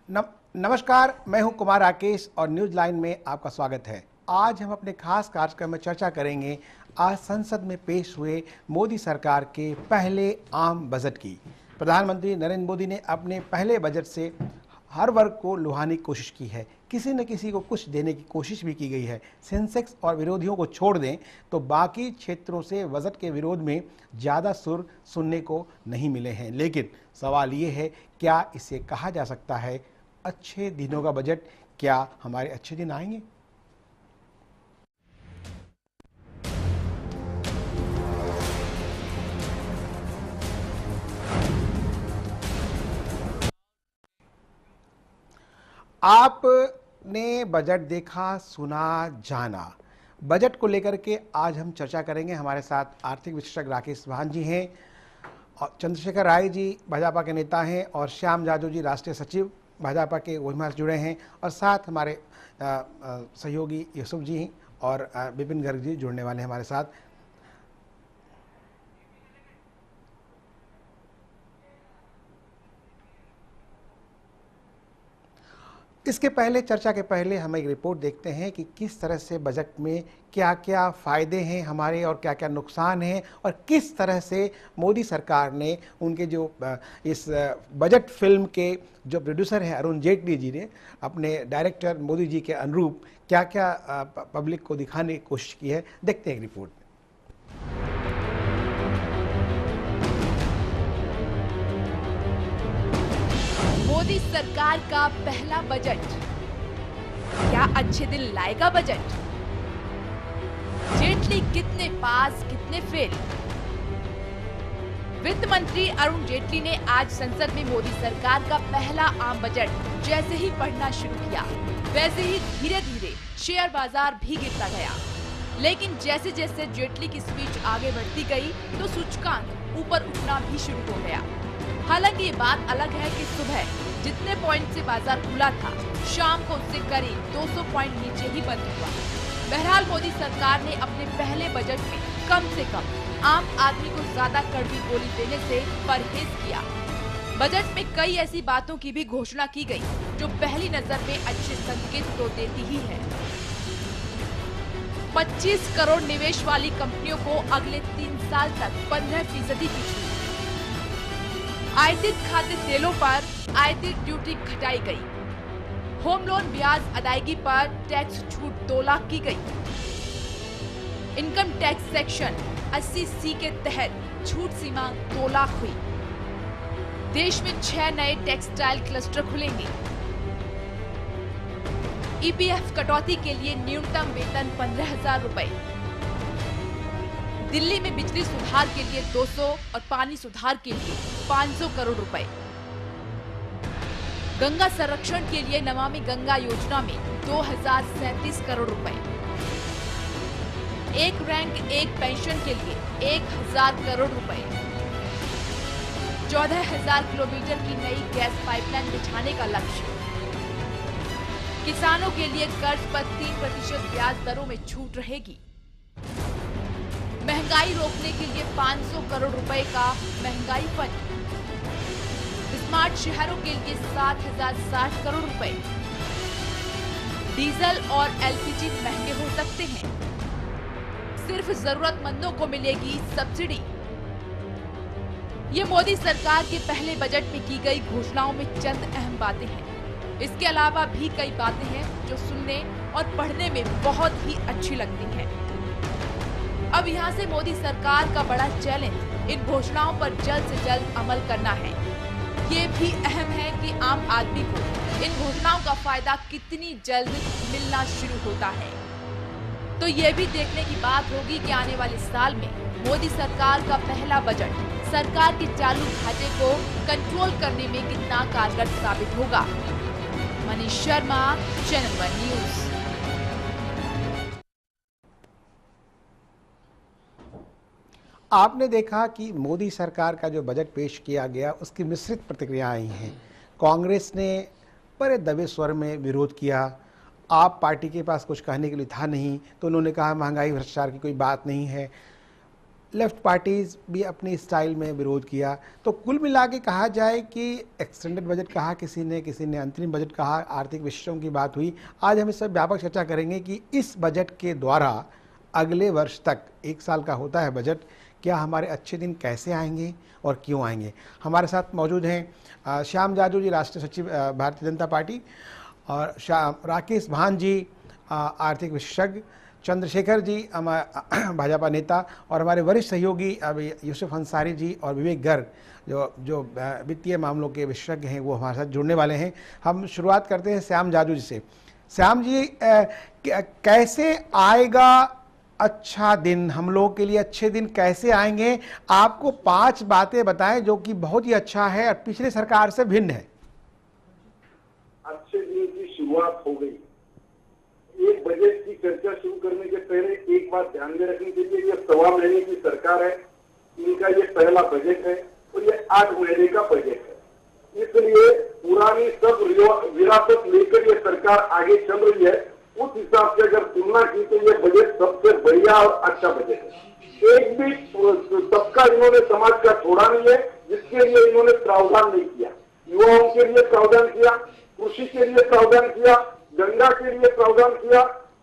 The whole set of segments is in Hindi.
नमस्कार, मैं हूं कुमार राकेश और न्यूज लाइन में आपका स्वागत है। आज हम अपने खास कार्यक्रम में चर्चा करेंगे आज संसद में पेश हुए मोदी सरकार के पहले आम बजट की। प्रधानमंत्री नरेंद्र मोदी ने अपने पहले बजट से हर वर्ग को लुभाने की कोशिश की है। किसी न किसी को कुछ देने की कोशिश भी की गई है। सेंसेक्स और विरोधियों को छोड़ दें तो बाकी क्षेत्रों से बजट के विरोध में ज़्यादा सुर सुनने को नहीं मिले हैं। लेकिन सवाल ये है, क्या इसे कहा जा सकता है अच्छे दिनों का बजट? क्या हमारे अच्छे दिन आएंगे? आपने बजट देखा, सुना, जाना। बजट को लेकर के आज हम चर्चा करेंगे। हमारे साथ आर्थिक विश्लेषक राकेश वाहन जी हैं और चंद्रशेखर राय जी भाजपा के नेता हैं और श्याम जाजू जी राष्ट्रीय सचिव भाजपा के वही जुड़े हैं और साथ हमारे सहयोगी यूसुफ जी और विपिन गर्ग जी जुड़ने वाले हैं हमारे साथ। इसके पहले, चर्चा के पहले हम एक रिपोर्ट देखते हैं कि किस तरह से बजट में क्या क्या फ़ायदे हैं हमारे और क्या क्या नुकसान हैं और किस तरह से मोदी सरकार ने उनके जो इस बजट फिल्म के जो प्रोड्यूसर हैं अरुण जेटली जी ने अपने डायरेक्टर मोदी जी के अनुरूप क्या क्या पब्लिक को दिखाने की कोशिश की है। देखते हैं एक रिपोर्ट। मोदी सरकार का पहला बजट, क्या अच्छे दिन लाएगा बजट? जेटली कितने पास कितने फेल? वित्त मंत्री अरुण जेटली ने आज संसद में मोदी सरकार का पहला आम बजट जैसे ही पढ़ना शुरू किया वैसे ही धीरे धीरे शेयर बाजार भी गिरता गया। लेकिन जैसे जैसे जेटली की स्पीच आगे बढ़ती गई तो सूचकांक ऊपर उठना भी शुरू हो गया। हालांकि ये बात अलग है कि सुबह जितने पॉइंट से बाजार खुला था, शाम को उससे करीब 200 पॉइंट नीचे ही बंद हुआ। बहरहाल मोदी सरकार ने अपने पहले बजट में कम से कम आम आदमी को ज्यादा कड़वी गोली देने से परहेज किया। बजट में कई ऐसी बातों की भी घोषणा की गई जो पहली नजर में अच्छे संकेत तो देती ही है। 25 करोड़ निवेश वाली कंपनियों को अगले 3 साल तक 15% की छूट। आयातित खाद्य तेलों पर आयातित ड्यूटी घटाई गई। होम लोन ब्याज अदायगी पर टैक्स छूट 2 लाख की गई। इनकम टैक्स सेक्शन 80C के तहत छूट सीमा 2 लाख हुई। देश में 6 नए टेक्सटाइल क्लस्टर खुलेंगे। ईपीएफ कटौती के लिए न्यूनतम वेतन 15,000 रुपए। दिल्ली में बिजली सुधार के लिए 200 और पानी सुधार के लिए 500 करोड़ रुपए। गंगा संरक्षण के लिए नमामि गंगा योजना में 2037 करोड़ रुपए। एक रैंक एक पेंशन के लिए 1000 करोड़ रुपए। 14,000 किलोमीटर की नई गैस पाइपलाइन बिछाने का लक्ष्य। किसानों के लिए कर्ज पर 3% ब्याज दरों में छूट रहेगी। महंगाई रोकने के लिए 500 करोड़ रुपए का महंगाई फंड। स्मार्ट शहरों के लिए 7,060 करोड़ रुपए। डीजल और एलपीजी महंगे हो सकते हैं, सिर्फ जरूरतमंदों को मिलेगी सब्सिडी। ये मोदी सरकार के पहले बजट में की गई घोषणाओं में चंद अहम बातें हैं। इसके अलावा भी कई बातें हैं जो सुनने और पढ़ने में बहुत ही अच्छी लगती हैं। अब यहाँ से मोदी सरकार का बड़ा चैलेंज इन घोषणाओं पर जल्द से जल्द अमल करना है। ये भी अहम है कि आम आदमी को इन घोषणाओं का फायदा कितनी जल्द मिलना शुरू होता है। तो ये भी देखने की बात होगी कि आने वाले साल में मोदी सरकार का पहला बजट सरकार के चालू घाटे को कंट्रोल करने में कितना कारगर साबित होगा। Manish Sharma, channel 1 news. आपने देखा कि मोदी सरकार का जो बजट पेश किया गया उसकी मिश्रित प्रतिक्रिया आई हैं। कांग्रेस ने बड़े दबे स्वर में विरोध किया। आप पार्टी के पास कुछ कहने के लिए था नहीं तो उन्होंने कहा महंगाई भ्रष्टाचार की कोई बात नहीं है। लेफ्ट पार्टीज भी अपनी स्टाइल में विरोध किया। तो कुल मिला के कहा जाए कि एक्सटेंडेड बजट कहा किसी ने अंतरिम बजट कहा, आर्थिक विषयों की बात हुई। आज हम इस पर व्यापक चर्चा करेंगे कि इस बजट के द्वारा अगले वर्ष तक, 1 साल का होता है बजट, क्या हमारे अच्छे दिन कैसे आएंगे और क्यों आएंगे। हमारे साथ मौजूद हैं श्याम जाजू जी, राष्ट्रीय सचिव भारतीय जनता पार्टी, और राकेश भान जी, आर्थिक विशेषज्ञ, चंद्रशेखर जी भाजपा नेता, और हमारे वरिष्ठ सहयोगी अभी यूसुफ अंसारी जी और विवेक गर्ग जो वित्तीय मामलों के विशेषज्ञ हैं, वो हमारे साथ जुड़ने वाले हैं। हम शुरुआत करते हैं श्याम जाजू जी से। श्याम जी, कैसे आएगा अच्छा दिन, हम लोगों के लिए अच्छे दिन कैसे आएंगे? आपको 5 बातें बताएं जो कि बहुत ही अच्छा है और पिछले सरकार से भिन्न है। अच्छे दिन की शुरुआत हो गई। एक बजट की चर्चा शुरू करने के पहले एक बात ध्यान में रखने के लिए, ये 1.25 महीने की सरकार है, इनका ये पहला बजट है और ये 8 महीने का बजट है। इसलिए पुरानी सब विरासत लेकर ये सरकार आगे चल रही है। उस हिसाब से अगर तुलना की तो ये बजट सबसे बढ़िया और अच्छा बजट है। एक भी तबका इन्होंने समाज का छोड़ा नहीं है जिसके लिए इन्होंने प्रावधान नहीं किया। युवाओं के लिए प्रावधान किया, कृषि के लिए प्रावधान किया, गंगा के लिए प्रावधान किया,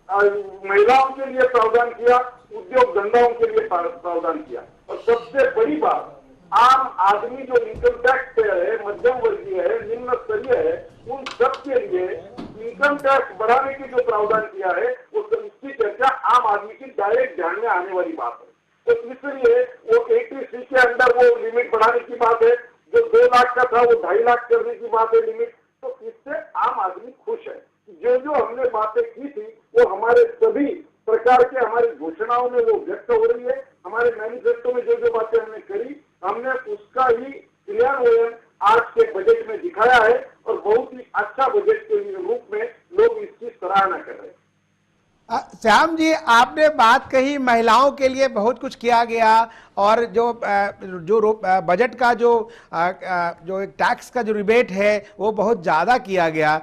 महिलाओं के लिए प्रावधान किया, उद्योग धंधाओं के लिए प्रावधान किया। और सबसे बड़ी बात, आम आदमी जो इनकम टैक्स पे है, मध्यम वर्गीय है, निम्न स्तरीय है, उन सब के लिए इनकम टैक्स बढ़ाने की जो प्रावधान किया है, उसकी चर्चा आम आदमी की डायरेक्ट ध्यान में आने वाली बात है। तो इसलिए वो 80C के अंदर वो लिमिट बढ़ाने की बात है, जो 2 लाख का था वो 2.5 लाख करने की बात है लिमिट। तो इससे आम आदमी खुश है। जो हमने बातें की थी वो हमारे सभी प्रकार के हमारी घोषणाओं में वो व्यक्त हो रही है। हमारे मैनिफेस्टो में जो बातें हमने करी, हमने उसका ही क्रियान्वयन आज के बजट में दिखाया है और बहुत ही अच्छा बजट के रूप में लोग इसकी सराहना कर रहे हैं। श्याम जी, आपने बात कही महिलाओं के लिए बहुत कुछ किया गया और जो बजट का जो एक टैक्स का जो रिबेट है वो बहुत ज़्यादा किया गया।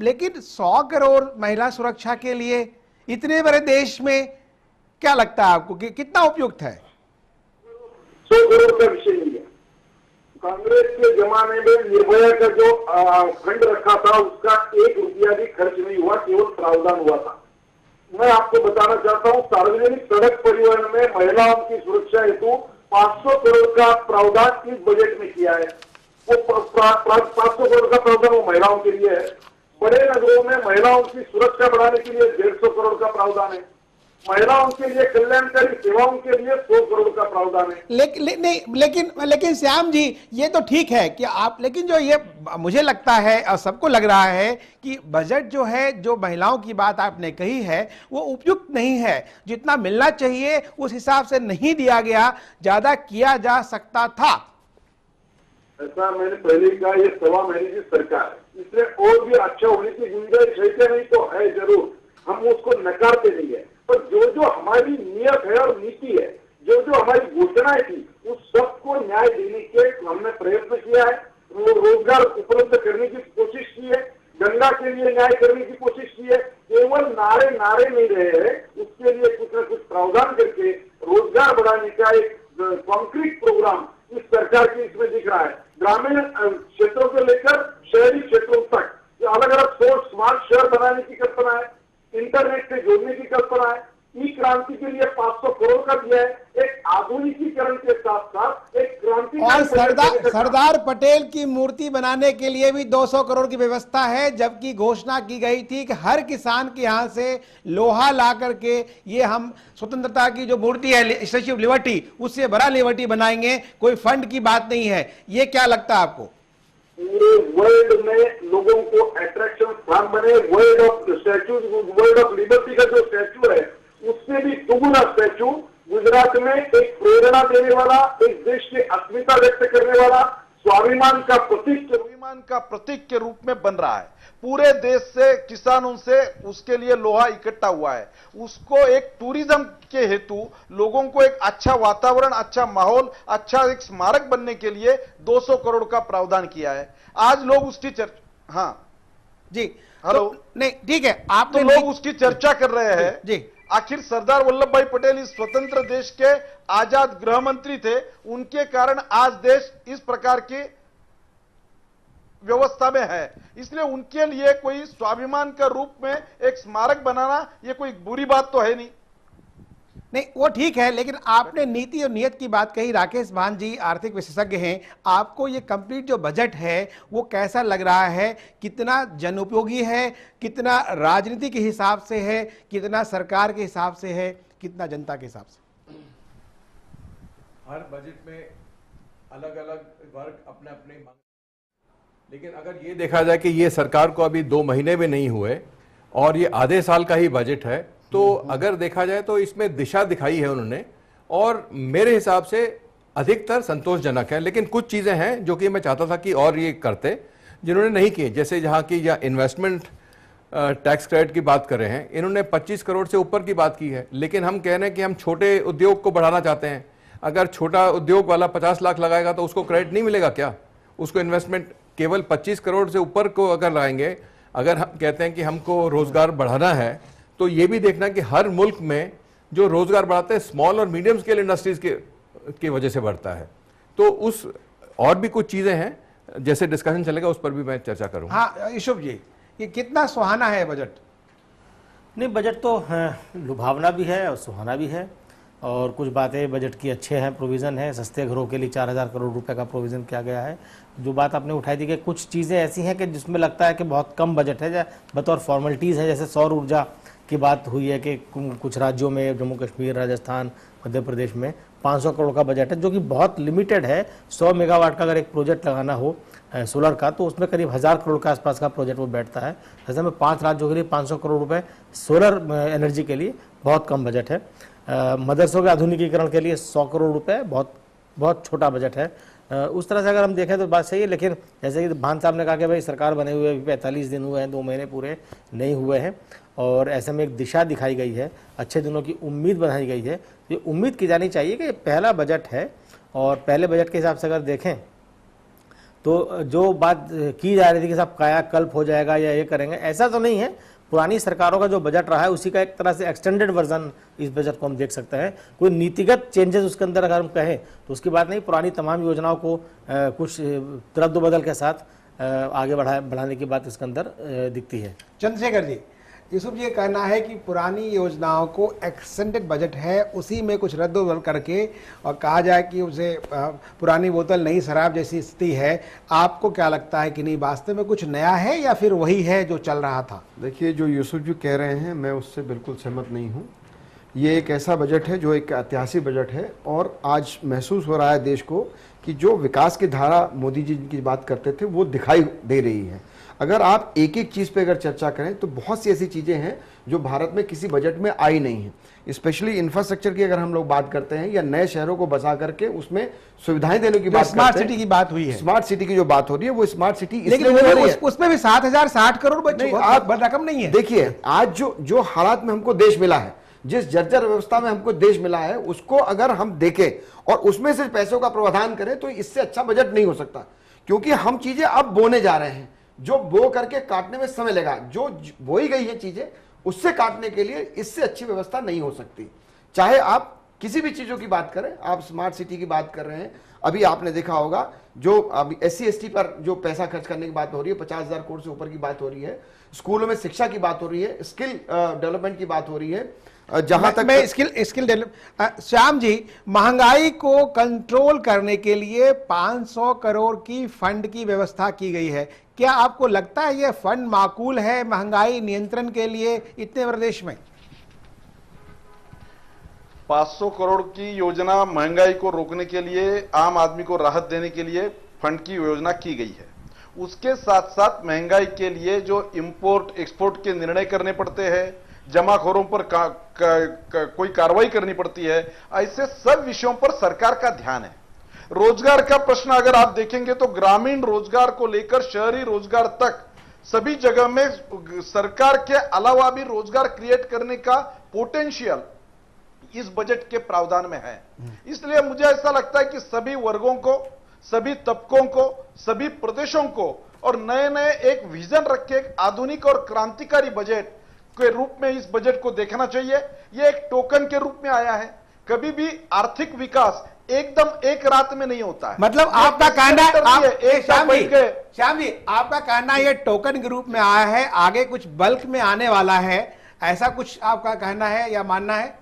लेकिन 100 करोड़ महिला सुरक्षा के लिए इतने बड़े देश में क्या लगता है आपको कि कितना उपयुक्त है? 100 करोड़ का विषय नहीं है। कांग्रेस के जमाने में निर्भया का जो फंड रखा था उसका 1 रुपया भी खर्च नहीं हुआ, केवल प्रावधान हुआ था। मैं आपको बताना चाहता हूं, सार्वजनिक सड़क परिवहन में महिलाओं की सुरक्षा हेतु 500 करोड़ का प्रावधान इस बजट में किया है। वो 500 करोड़ का प्रावधान वो महिलाओं के लिए है। बड़े नगरों में महिलाओं की सुरक्षा बढ़ाने के लिए 150 करोड़ का प्रावधान है। महिलाओं के लिए कल्याणकारी सेवाओं के लिए 100 करोड़ का प्रावधान है। लेकिन श्याम जी, ये तो ठीक है कि आप, लेकिन जो ये मुझे लगता है और सबको लग रहा है कि बजट जो है, जो महिलाओं की बात आपने कही है, वो उपयुक्त नहीं है। जितना मिलना चाहिए उस हिसाब से नहीं दिया गया, ज्यादा किया जा सकता था। ऐसा मैंने पहले ही कहा, ये 1.25 महीने की सरकार है, इसमें और भी अच्छा होने की गुंजाइश है। नहीं तो है जरूर, हम उसको नकारते नहीं है। पर जो हमारी नियत है और नीति है, जो हमारी घोषणाएं थी, उस सबको न्याय देने के हमने प्रयत्न किया है। रोजगार उपलब्ध करने की कोशिश की है, गंगा के लिए न्याय करने की कोशिश की है। केवल नारे नहीं रहे हैं, उसके लिए कुछ न कुछ प्रावधान करके रोजगार बढ़ाने का एक कॉन्क्रीट प्रोग्राम इस सरकार की इसमें दिख रहा है। ग्रामीण क्षेत्रों से लेकर शहरी क्षेत्रों तक अलग अलग सोर्स स्मार्ट शहर बनाने की कल्पना है, इंटरनेट से जोड़ने की कल्पना है। ई क्रांति के लिए 500 करोड़ का दिया है। एक आधुनिकीकरण के साथ साथ एक क्रांति, और सरदार पटेल की मूर्ति बनाने के लिए भी 200 करोड़ की व्यवस्था है। जबकि घोषणा की गई थी कि हर किसान के यहाँ से लोहा ला करके ये हम स्वतंत्रता की जो मूर्ति है, स्टैच्यू ऑफ लिबर्टी, उससे बड़ा लिबर्टी बनाएंगे। कोई फंड की बात नहीं है। ये क्या लगता है आपको? पूरे वर्ल्ड में लोगों को अट्रैक्शन स्थान बने। वर्ल्ड ऑफ लिबर्टी का जो स्टैच्यू है, उससे भी दुगुना स्टैच्यू गुजरात में एक प्रेरणा देने वाला, एक देश की अस्मिता व्यक्त करने वाला, स्वाभिमान का प्रतीक के रूप में बन रहा है। पूरे देश से, किसानों से उसके लिए लोहा इकट्ठा हुआ है। उसको एक टूरिज्म के हेतु लोगों को एक अच्छा वातावरण, अच्छा माहौल, अच्छा एक स्मारक बनने के लिए 200 करोड़ का प्रावधान किया है। आज लोग उसकी चर्चा, हाँ जी, हेलो, तो नहीं ठीक है, आप तो लोग उसकी चर्चा कर रहे हैं जी। आखिर सरदार वल्लभ भाई पटेल इस स्वतंत्र देश के आजाद गृह मंत्री थे, उनके कारण आज देश इस प्रकार की व्यवस्था में है। इसलिए उनके लिए कोई स्वाभिमान का रूप में एक स्मारक बनाना ये कोई बुरी बात तो है नहीं। नहीं, वो ठीक है, लेकिन आपने नीति और नियत की बात कही। राकेश भान जी आर्थिक विशेषज्ञ हैं, आपको ये कंप्लीट जो बजट है वो कैसा लग रहा है? कितना जनोपयोगी है, कितना राजनीति के हिसाब से है, कितना सरकार के हिसाब से है, कितना जनता के हिसाब से? हर बजट में अलग अलग वर्ग अपने अपने, लेकिन अगर ये देखा जाए कि ये सरकार को अभी 2 महीने में नहीं हुए और ये आधे साल का ही बजट है, तो अगर देखा जाए तो इसमें दिशा दिखाई है उन्होंने, और मेरे हिसाब से अधिकतर संतोषजनक है। लेकिन कुछ चीजें हैं जो कि मैं चाहता था कि और ये करते, जिन्होंने नहीं किए। जैसे जहां की या इन्वेस्टमेंट टैक्स क्रेडिट की बात कर रहे हैं, इन्होंने 25 करोड़ से ऊपर की बात की है, लेकिन हम कह रहे हैं कि हम छोटे उद्योग को बढ़ाना चाहते हैं। अगर छोटा उद्योग वाला 50 लाख लगाएगा तो उसको क्रेडिट नहीं मिलेगा क्या? उसको इन्वेस्टमेंट केवल 25 करोड़ से ऊपर को अगर लगाएंगे। अगर हम कहते हैं कि हमको रोजगार बढ़ाना है, तो ये भी देखना कि हर मुल्क में जो रोजगार बढ़ाते हैं स्मॉल और मीडियम स्केल इंडस्ट्रीज के वजह से बढ़ता है। तो उस और भी कुछ चीजें हैं, जैसे डिस्कशन चलेगा उस पर भी मैं चर्चा करूंगा। हाँ यूसुफ जी, ये कितना सुहाना है बजट? नहीं, बजट तो लुभावना भी है और सुहाना भी है, और कुछ बातें बजट की अच्छे हैं। प्रोविज़न है, सस्ते घरों के लिए 4000 करोड़ रुपए का प्रोविज़न किया गया है। जो बात आपने उठाई थी कि कुछ चीज़ें ऐसी हैं कि जिसमें लगता है कि बहुत कम बजट है, बतौर फॉर्मेलिटीज़ है। जैसे सौर ऊर्जा की बात हुई है कि कुछ राज्यों में, जम्मू कश्मीर, राजस्थान, मध्य प्रदेश में 500 करोड़ का बजट है, जो कि बहुत लिमिटेड है। 100 मेगावाट का अगर एक प्रोजेक्ट लगाना हो सोलर का, तो उसमें करीब 1000 करोड़ के आसपास का प्रोजेक्ट वो बैठता है। ऐसे में 5 राज्यों के लिए 500 करोड़ रुपए सोलर एनर्जी के लिए बहुत कम बजट है। मदरसों के आधुनिकीकरण के लिए 100 करोड़ रुपए बहुत छोटा बजट है। उस तरह से अगर हम देखें तो बात सही है, लेकिन जैसे कि भान साहब ने कहा कि भाई सरकार बने हुए अभी 45 दिन हुए हैं, 2 महीने पूरे नहीं हुए हैं, और ऐसे में एक दिशा दिखाई गई है, अच्छे दिनों की उम्मीद बनाई गई है। ये उम्मीद की जानी चाहिए कि पहला बजट है, और पहले बजट के हिसाब से अगर देखें तो जो बात की जा रही थी कि साहब कायाकल्प हो जाएगा या ये करेंगे, ऐसा तो नहीं है। पुरानी सरकारों का जो बजट रहा है उसी का एक तरह से एक्सटेंडेड वर्जन इस बजट को हम देख सकते हैं। कोई नीतिगत चेंजेस उसके अंदर अगर हम कहें तो उसकी बात नहीं। पुरानी तमाम योजनाओं को कुछ रद्द-बदल के साथ आगे बढ़ाने की बात इसके अंदर दिखती है। चंद्रशेखर जी, यूसुफ जी कहना है कि पुरानी योजनाओं को एक्सटेंडेड बजट है, उसी में कुछ रद्द-बदल करके और कहा जाए कि उसे पुरानी बोतल नई शराब जैसी स्थिति है। आपको क्या लगता है कि नहीं, वास्तव में कुछ नया है या फिर वही है जो चल रहा था? देखिए, जो यूसुफ जी कह रहे हैं मैं उससे बिल्कुल सहमत नहीं हूँ। ये एक ऐसा बजट है जो एक ऐतिहासिक बजट है, और आज महसूस हो रहा है देश को कि जो विकास की धारा मोदी जी की बात करते थे वो दिखाई दे रही है। अगर आप एक एक चीज़ पे अगर चर्चा करें तो बहुत सी ऐसी चीज़ें हैं जो भारत में किसी बजट में आई नहीं है। स्पेशली इंफ्रास्ट्रक्चर की अगर हम लोग बात करते हैं, या नए शहरों को बसा करके उसमें सुविधाएं देने की बात, स्मार्ट सिटी की बात हुई है, स्मार्ट सिटी की जो बात हो रही है वो स्मार्ट सिटी, उसमें भी 7060 करोड़ रकम नहीं है। देखिए, आज जो हालात में हमको देश मिला है, जिस जर्जर व्यवस्था में हमको देश मिला है, उसको अगर हम देखें और उसमें से पैसों का प्रावधान करें तो इससे अच्छा बजट नहीं हो सकता। क्योंकि हम चीजें अब बोने जा रहे हैं, जो बो करके काटने में समय लगा, जो बोई गई है चीजें उससे काटने के लिए इससे अच्छी व्यवस्था नहीं हो सकती। चाहे आप किसी भी चीजों की बात करें, आप स्मार्ट सिटी की बात कर रहे हैं, अभी आपने देखा होगा जो अभी SC ST पर जो पैसा खर्च करने की बात हो रही है, 50,000 करोड़ से ऊपर की बात हो रही है, स्कूलों में शिक्षा की बात हो रही है, स्किल डेवलपमेंट की बात हो रही है। जहां तक मैं स्किल डेवलप, श्याम जी, महंगाई को कंट्रोल करने के लिए 500 करोड़ की फंड की व्यवस्था की गई है। क्या आपको लगता है यह फंड माकूल है महंगाई नियंत्रण के लिए इतने बड़े देश में? 500 करोड़ की योजना महंगाई को रोकने के लिए, आम आदमी को राहत देने के लिए फंड की योजना की गई है। उसके साथ साथ महंगाई के लिए जो इंपोर्ट एक्सपोर्ट के निर्णय करने पड़ते हैं, जमाखोरों पर कोई कार्रवाई करनी पड़ती है, ऐसे सब विषयों पर सरकार का ध्यान है। रोजगार का प्रश्न अगर आप देखेंगे तो ग्रामीण रोजगार को लेकर शहरी रोजगार तक सभी जगह में सरकार के अलावा भी रोजगार क्रिएट करने का पोटेंशियल इस बजट के प्रावधान में है। इसलिए मुझे ऐसा लगता है कि सभी वर्गों को, सभी तबकों को, सभी प्रदेशों को और नए नए एक विजन रख के एक आधुनिक और क्रांतिकारी बजट के रूप में इस बजट को देखना चाहिए। यह एक टोकन के रूप में आया है। कभी भी आर्थिक विकास एकदम एक रात में नहीं होता है। मतलब आपका कहना है, श्याम श्याम जी आपका कहना ये टोकन के रूप में आया है, आगे कुछ बल्क में आने वाला है, ऐसा कुछ आपका कहना है या मानना है?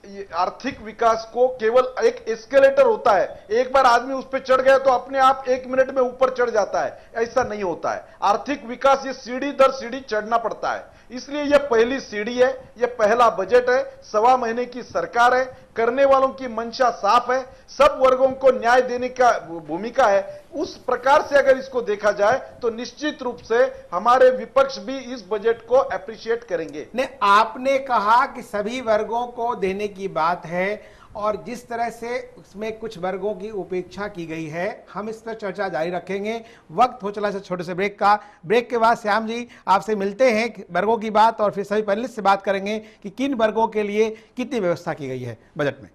ये आर्थिक विकास को केवल एक एस्केलेटर होता है, एक बार आदमी उस पर चढ़ गया तो अपने आप 1 मिनट में ऊपर चढ़ जाता है, ऐसा नहीं होता है। आर्थिक विकास ये सीढ़ी दर सीढ़ी चढ़ना पड़ता है। इसलिए यह पहली सीढ़ी है, यह पहला बजट है, 1.25 महीने की सरकार है, करने वालों की मंशा साफ है, सब वर्गों को न्याय देने का भूमिका है। उस प्रकार से अगर इसको देखा जाए तो निश्चित रूप से हमारे विपक्ष भी इस बजट को अप्रिशिएट करेंगे। ने आपने कहा कि सभी वर्गों को देने की बात है और जिस तरह से उसमें कुछ वर्गों की उपेक्षा की गई है, हम इस पर चर्चा जारी रखेंगे। वक्त हो चला से छोटे से ब्रेक का। ब्रेक के बाद श्याम जी आपसे मिलते हैं वर्गों की बात और फिर सभी पैनलिस्ट से बात करेंगे कि किन वर्गों के लिए कितनी व्यवस्था की गई है बजट में।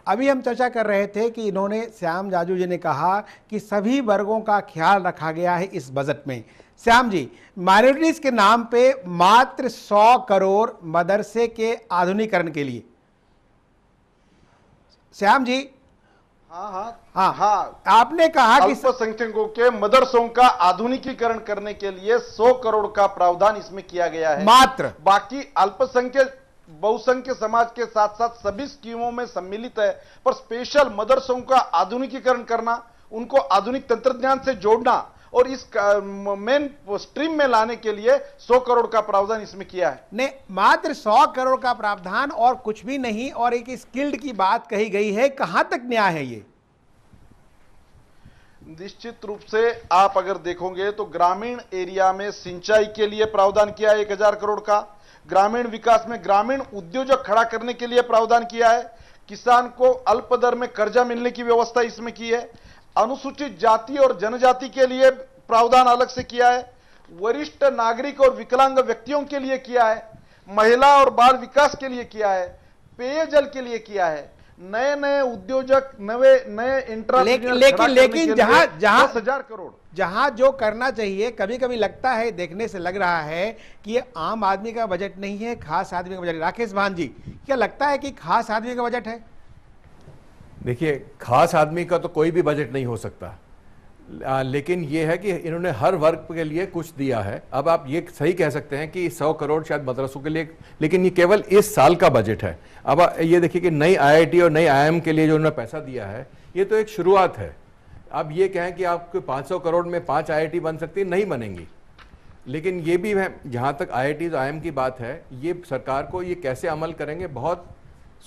अभी हम चर्चा कर रहे थे कि इन्होंने, श्याम जाजू जी ने कहा कि सभी वर्गों का ख्याल रखा गया है इस बजट में। श्याम जी, माइनॉरिटीज के नाम पे मात्र 100 करोड़ मदरसे के आधुनिकीकरण के लिए। श्याम जी हाँ, आपने कहा कि अल्पसंख्यकों के मदरसों का आधुनिकीकरण करने के लिए 100 करोड़ का प्रावधान इसमें किया गया है मात्र। बाकी अल्पसंख्यक बहुसंख्य समाज के साथ साथ सभी स्कीमों में सम्मिलित है, पर स्पेशल मदरसों का आधुनिकीकरण करना, उनको आधुनिक तंत्रज्ञान से जोड़ना और इस मेन स्ट्रीम में लाने के लिए 100 करोड़ का प्रावधान इसमें किया है। ने मात्र 100 करोड़ का प्रावधान और कुछ भी नहीं, और एक स्किल्ड की बात कही गई है। कहां तक न्याय है ये? निश्चित रूप से आप अगर देखोगे तो ग्रामीण एरिया में सिंचाई के लिए प्रावधान किया है 1000 करोड़ का, ग्रामीण विकास में ग्रामीण उद्योजक खड़ा करने के लिए प्रावधान किया है, किसान को अल्प दर में कर्जा मिलने की व्यवस्था इसमें की है, अनुसूचित जाति और जनजाति के लिए प्रावधान अलग से किया है, वरिष्ठ नागरिक और विकलांग व्यक्तियों के लिए किया है, महिला और बाल विकास के लिए किया है, पेयजल के लिए किया है, नए नए उद्योजक नए लेकिन जहां 10,000 करोड़ जहां जो करना चाहिए, कभी कभी लगता है, देखने से लग रहा है कि ये आम आदमी का बजट नहीं है, खास आदमी का बजट है। राकेश भान जी, क्या लगता है कि खास आदमी का बजट है? देखिए, खास आदमी का तो कोई भी बजट नहीं हो सकता, लेकिन ये है कि इन्होंने हर वर्ग के लिए कुछ दिया है। अब आप ये सही कह सकते हैं कि 100 करोड़ शायद मदरसों के लिए, लेकिन ये केवल इस साल का बजट है। अब ये देखिए कि नई IIT और नई IIM के लिए जो उन्होंने पैसा दिया है, ये तो एक शुरुआत है। अब ये कहें कि आपके 500 करोड़ में 5 IIT बन सकती है, नहीं बनेंगी। लेकिन ये भी है, जहाँ तक IIT और IIM की बात है, ये सरकार को ये कैसे अमल करेंगे, बहुत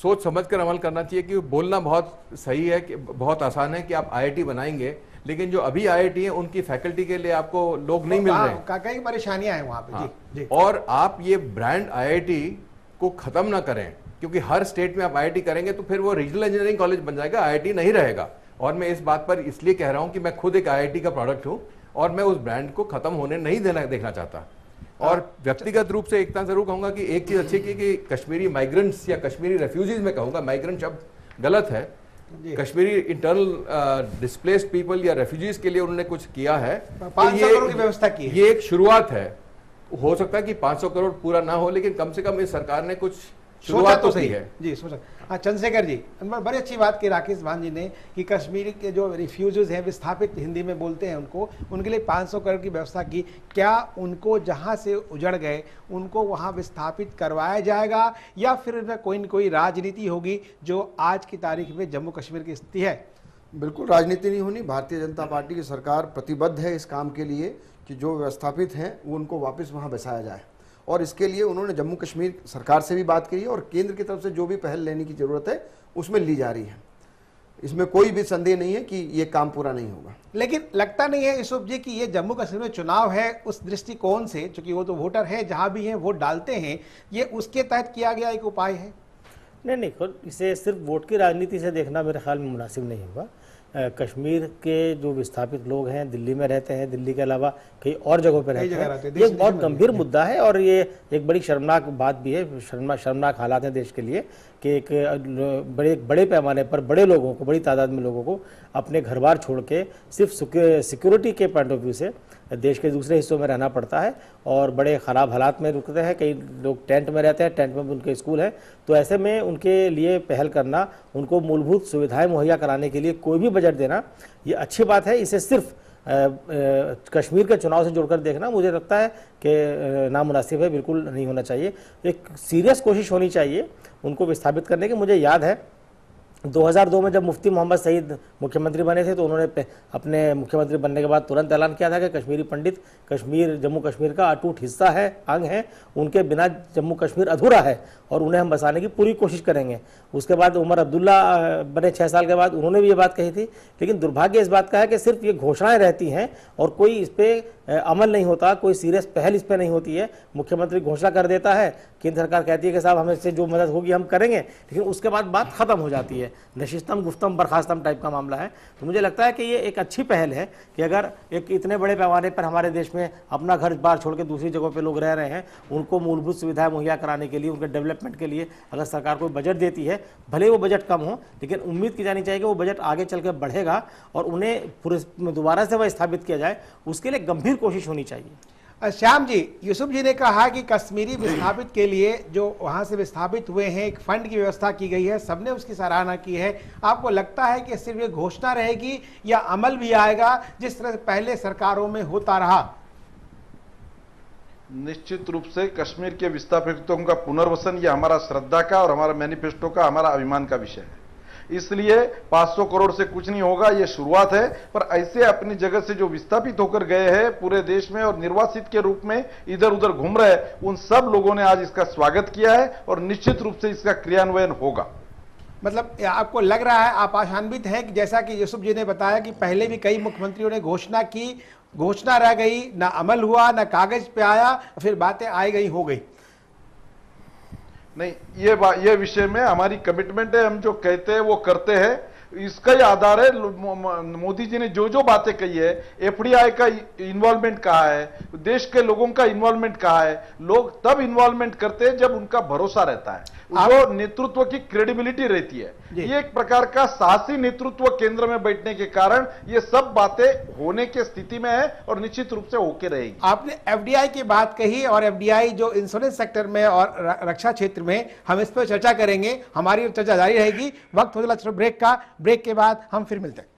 सोच समझ कर अमल करना चाहिए। कि बोलना बहुत सही है, कि बहुत आसान है कि आप IIT बनाएंगे, लेकिन जो अभी IIT है उनकी फैकल्टी के लिए आपको लोग नहीं मिल रहे हैं, कई परेशानियां हैं वहां पे। हाँ। जी। और आप ये ब्रांड IIT को खत्म ना करें, क्योंकि हर स्टेट में आप IIT करेंगे तो फिर वो रीजनल इंजीनियरिंग कॉलेज बन जाएगा, IIT नहीं रहेगा। और मैं इस बात पर इसलिए कह रहा हूं कि मैं खुद एक IIT का प्रोडक्ट हूं और मैं उस ब्रांड को खत्म होने नहीं देखना चाहता। और व्यक्तिगत रूप से इतना जरूर कहूंगा कि एक चीज अच्छी की कि कश्मीरी माइग्रेंट्स या कश्मीरी रेफ्यूजीज में कहूंगा, माइग्रेंट शब्द गलत है, कश्मीरी इंटरनल डिस्प्लेस्ड पीपल या रेफ्यूजीज के लिए उन्होंने कुछ किया है, 500 करोड़ की व्यवस्था की है। ये एक शुरुआत है। हो सकता है कि 500 करोड़ पूरा ना हो, लेकिन कम से कम इस सरकार ने कुछ शुरुआत तो सही की है जी, सोचा। हाँ, चंद्रशेखर जी, बड़ी अच्छी बात की राकेश भान जी ने कि कश्मीर के जो रिफ्यूजीज हैं, विस्थापित हिंदी में बोलते हैं उनको, उनके लिए 500 करोड़ की व्यवस्था की। क्या उनको जहाँ से उजड़ गए उनको वहाँ विस्थापित करवाया जाएगा, या फिर इनमें कोई न कोई राजनीति होगी जो आज की तारीख में जम्मू कश्मीर की स्थिति है? बिल्कुल राजनीति नहीं होनी। भारतीय जनता पार्टी की सरकार प्रतिबद्ध है इस काम के लिए कि जो विस्थापित हैं वो उनको वापस वहाँ बसाया जाए, और इसके लिए उन्होंने जम्मू कश्मीर सरकार से भी बात करी है और केंद्र की तरफ से जो भी पहल लेने की जरूरत है उसमें ली जा रही है। इसमें कोई भी संदेह नहीं है कि ये काम पूरा नहीं होगा। लेकिन लगता नहीं है यूसुफ जी कि ये जम्मू कश्मीर में चुनाव है उस दृष्टिकोण से, चूंकि वो तो वोटर है, जहां भी हैं वोट डालते हैं, ये उसके तहत किया गया एक उपाय है? नहीं, खुद इसे सिर्फ वोट की राजनीति से देखना मेरे ख्याल में मुनासिब नहीं होगा। कश्मीर के जो विस्थापित लोग हैं, दिल्ली में रहते हैं, दिल्ली के अलावा कई और जगहों पर रहते हैं, ये एक बहुत गंभीर मुद्दा है और ये एक बड़ी शर्मनाक बात भी है, शर्मनाक हालात हैं देश के लिए कि एक बड़े पैमाने पर बड़े लोगों को, बड़ी तादाद में लोगों को अपने घर बार छोड़ के सिर्फ सिक्योरिटी के पॉइंट ऑफ व्यू से देश के दूसरे हिस्सों में रहना पड़ता है और बड़े ख़राब हालात में रुकते हैं। कई लोग टेंट में रहते हैं, टेंट में उनके स्कूल है, तो ऐसे में उनके लिए पहल करना, उनको मूलभूत सुविधाएं मुहैया कराने के लिए कोई भी बजट देना, ये अच्छी बात है। इसे सिर्फ कश्मीर के चुनाव से जोड़कर देखना मुझे लगता है कि नामुनासिब है, बिल्कुल नहीं होना चाहिए। एक सीरियस कोशिश होनी चाहिए उनको विस्थापित करने की। मुझे याद है 2002 में जब मुफ्ती मोहम्मद सईद मुख्यमंत्री बने थे तो उन्होंने अपने मुख्यमंत्री बनने के बाद तुरंत ऐलान किया था कि कश्मीरी पंडित जम्मू कश्मीर का अटूट हिस्सा है, अंग है, उनके बिना जम्मू कश्मीर अधूरा है और उन्हें हम बसाने की पूरी कोशिश करेंगे। उसके बाद उमर अब्दुल्ला बने 6 साल के बाद, उन्होंने भी ये बात कही थी। लेकिन दुर्भाग्य इस बात का है कि सिर्फ ये घोषणाएं रहती हैं और कोई इस पर अमल नहीं होता, कोई सीरियस पहल इस पर नहीं होती है। मुख्यमंत्री घोषणा कर देता है, केंद्र सरकार कहती है कि साहब हमें से जो मदद होगी हम करेंगे, लेकिन उसके बाद बात खत्म हो जाती है। नशिस्तम गुफ्तम बर्खास्तम टाइप का मामला है। तो मुझे लगता है कि ये एक अच्छी पहल है कि अगर एक इतने बड़े पैमाने पर हमारे देश में अपना घर बार छोड़ के दूसरी जगहों पे लोग रह रहे हैं, उनको मूलभूत सुविधाएं मुहैया कराने के लिए, उनके डेवलपमेंट के लिए अगर सरकार कोई बजट देती है, भले वो बजट कम हो, लेकिन उम्मीद की जानी चाहिए कि वो बजट आगे चल के बढ़ेगा और उन्हें पूरे दोबारा से वह स्थापित किया जाए, उसके लिए गंभीर कोशिश होनी चाहिए। श्याम जी, यूसुफ जी ने कहा कि कश्मीरी विस्थापित के लिए जो वहां से विस्थापित हुए हैं एक फंड की व्यवस्था की गई है, सबने उसकी सराहना की है। आपको लगता है कि सिर्फ ये घोषणा रहेगी या अमल भी आएगा जिस तरह से पहले सरकारों में होता रहा? निश्चित रूप से कश्मीर के विस्थापितों का पुनर्वसन यह हमारा श्रद्धा का और हमारा मैनिफेस्टो का, हमारा अभिमान का विषय है। इसलिए 500 करोड़ से कुछ नहीं होगा, यह शुरुआत है। पर ऐसे अपनी जगह से जो विस्थापित होकर गए हैं पूरे देश में और निर्वासित के रूप में इधर उधर घूम रहे, उन सब लोगों ने आज इसका स्वागत किया है और निश्चित रूप से इसका क्रियान्वयन होगा। मतलब आपको लग रहा है, आप आशान्वित हैं कि जैसा कि यूसुफ जी ने बताया कि पहले भी कई मुख्यमंत्रियों ने घोषणा की, घोषणा रह गई, ना अमल हुआ, ना कागज पे आया, फिर बातें आई गई हो गई? नहीं, ये विषय में हमारी कमिटमेंट है, हम जो कहते हैं वो करते हैं। इसका ही आधार है, मोदी जी ने जो जो बातें कही है, एफडीआई का इन्वॉल्वमेंट कहा है, देश के लोगों का इन्वॉल्वमेंट कहा है। लोग तब इन्वॉल्वमेंट करते हैं जब उनका भरोसा रहता है, जो नेतृत्व की क्रेडिबिलिटी रहती है। ये एक प्रकार का साहसी नेतृत्व केंद्र में बैठने के कारण ये सब बातें होने की स्थिति में है और निश्चित रूप से होके रहेगी। आपने एफडीआई की बात कही और एफडीआई जो इंश्योरेंस सेक्टर में और रक्षा क्षेत्र में, हम इस पर चर्चा करेंगे, हमारी चर्चा जारी रहेगी। वक्त हो चला ब्रेक का, ब्रेक के बाद हम फिर मिलते हैं।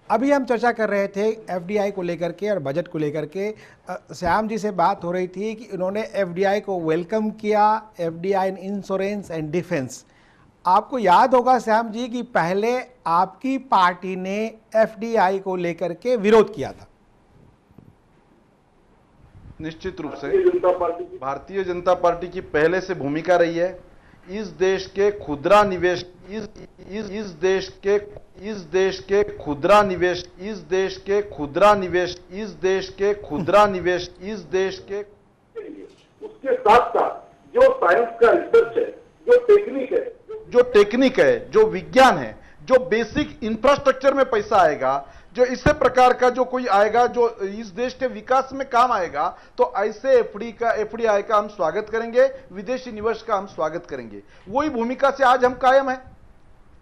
अभी हम चर्चा कर रहे थे एफडीआई को लेकर के और बजट को लेकर के। श्याम जी से बात हो रही थी कि उन्होंने एफडीआई को वेलकम किया, FDI in insurance and defence. आपको याद होगा श्याम जी कि पहले आपकी पार्टी ने एफडीआई को लेकर के विरोध किया था। निश्चित रूप से भारतीय जनता पार्टी की पहले से भूमिका रही है इस देश के खुदरा निवेश इस देश के खुदरा निवेश उसके साथ साथ जो साइंस का रिसर्च है, जो टेक्निक है, जो विज्ञान है, जो बेसिक इंफ्रास्ट्रक्चर में पैसा आएगा, जो इस प्रकार का जो कोई आएगा जो इस देश के विकास में काम आएगा, तो ऐसे एफडीआई का हम स्वागत करेंगे, विदेशी निवेश का हम स्वागत करेंगे। वही भूमिका से आज हम कायम है।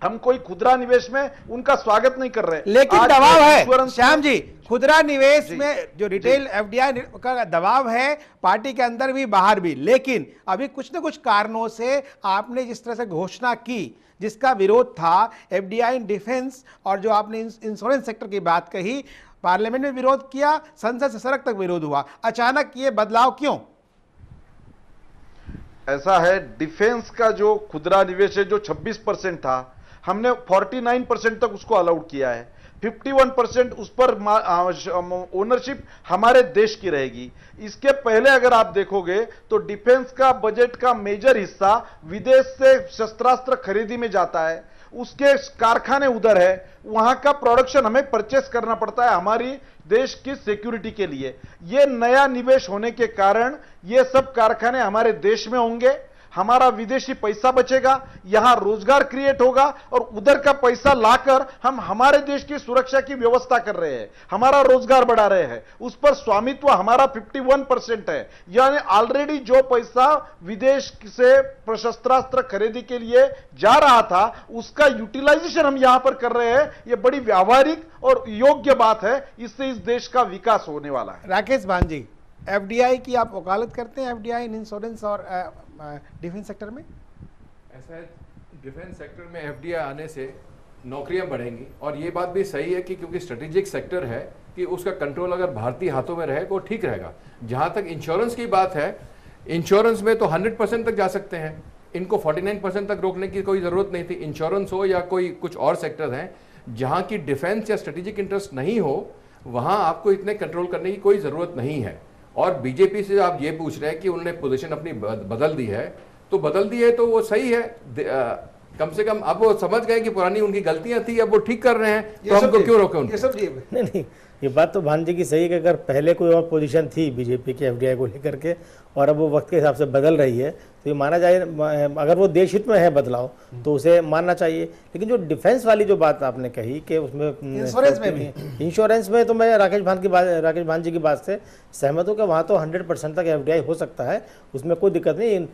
हम कोई खुदरा निवेश में उनका स्वागत नहीं कर रहे, लेकिन दबाव है श्याम जी, खुदरा निवेश में जो रिटेल एफडीआई का दबाव है पार्टी के अंदर भी बाहर भी। लेकिन अभी कुछ न कुछ कारणों से आपने जिस तरह से घोषणा की, जिसका विरोध था एफडीआई इन डिफेंस, और जो आपने इंश्योरेंस सेक्टर की बात कही, पार्लियामेंट में विरोध किया, संसद से सड़क तक विरोध हुआ, अचानक ये बदलाव क्यों? ऐसा है, डिफेंस का जो खुदरा निवेश है जो 26% था, हमने 49% तक उसको अलाउड किया है। 51% उस पर ओनरशिप हमारे देश की रहेगी। इसके पहले अगर आप देखोगे तो डिफेंस का बजट का मेजर हिस्सा विदेश से शस्त्रास्त्र खरीदी में जाता है, उसके कारखाने उधर है, वहां का प्रोडक्शन हमें परचेस करना पड़ता है हमारी देश की सिक्योरिटी के लिए। ये नया निवेश होने के कारण ये सब कारखाने हमारे देश में होंगे, हमारा विदेशी पैसा बचेगा, यहां रोजगार क्रिएट होगा, और उधर का पैसा लाकर हम हमारे देश की सुरक्षा की व्यवस्था कर रहे हैं, हमारा रोजगार बढ़ा रहे हैं। उस पर स्वामित्व हमारा 51% है। यानी ऑलरेडी जो पैसा विदेश से शस्त्रास्त्र खरीदी के लिए जा रहा था उसका यूटिलाइजेशन हम यहां पर कर रहे हैं। यह बड़ी व्यावहारिक और योग्य बात है, इससे इस देश का विकास होने वाला है। राकेश भांजी, एफडीआई की आप वकालत करते हैं, एफडीआई इन इंश्योरेंस और डिफेंस सेक्टर में? ऐसा है, डिफेंस सेक्टर में एफडीआई आने से नौकरियां बढ़ेंगी, और ये बात भी सही है कि क्योंकि स्ट्रेटेजिक सेक्टर है कि उसका कंट्रोल अगर भारतीय हाथों में रहे तो ठीक रहेगा। जहां तक इंश्योरेंस की बात है, इंश्योरेंस में तो 100% तक जा सकते हैं, इनको 49% तक रोकने की कोई जरूरत नहीं थी। इंश्योरेंस हो या कोई कुछ और सेक्टर हैं जहां की डिफेंस या स्ट्रेटेजिक इंटरेस्ट नहीं हो, वहां आपको इतने कंट्रोल करने की कोई जरूरत नहीं है। और बीजेपी से आप ये पूछ रहे हैं कि उन्होंने पोजीशन अपनी बदल दी है, तो बदल दी है तो वो सही है। कम से कम अब वो समझ गए कि पुरानी उनकी गलतियां थी, अब वो ठीक कर रहे हैं, तो हमको क्यों रोके उनको? नहीं, ये बात तो भान जी की सही है कि अगर पहले कोई और पोजीशन थी बीजेपी की एफडीआई को लेकर के और अब वो वक्त के हिसाब से बदल रही है, तो ये माना जाए, अगर वो देश हित में है बदलाव तो उसे मानना चाहिए। लेकिन जो डिफेंस वाली जो बात आपने कही कि उसमें इंश्योरेंस में तो मैं राकेश भान जी की बात से सहमत हूँ कि वहाँ तो 100% तक एफडीआई हो सकता है, उसमें कोई दिक्कत नहीं।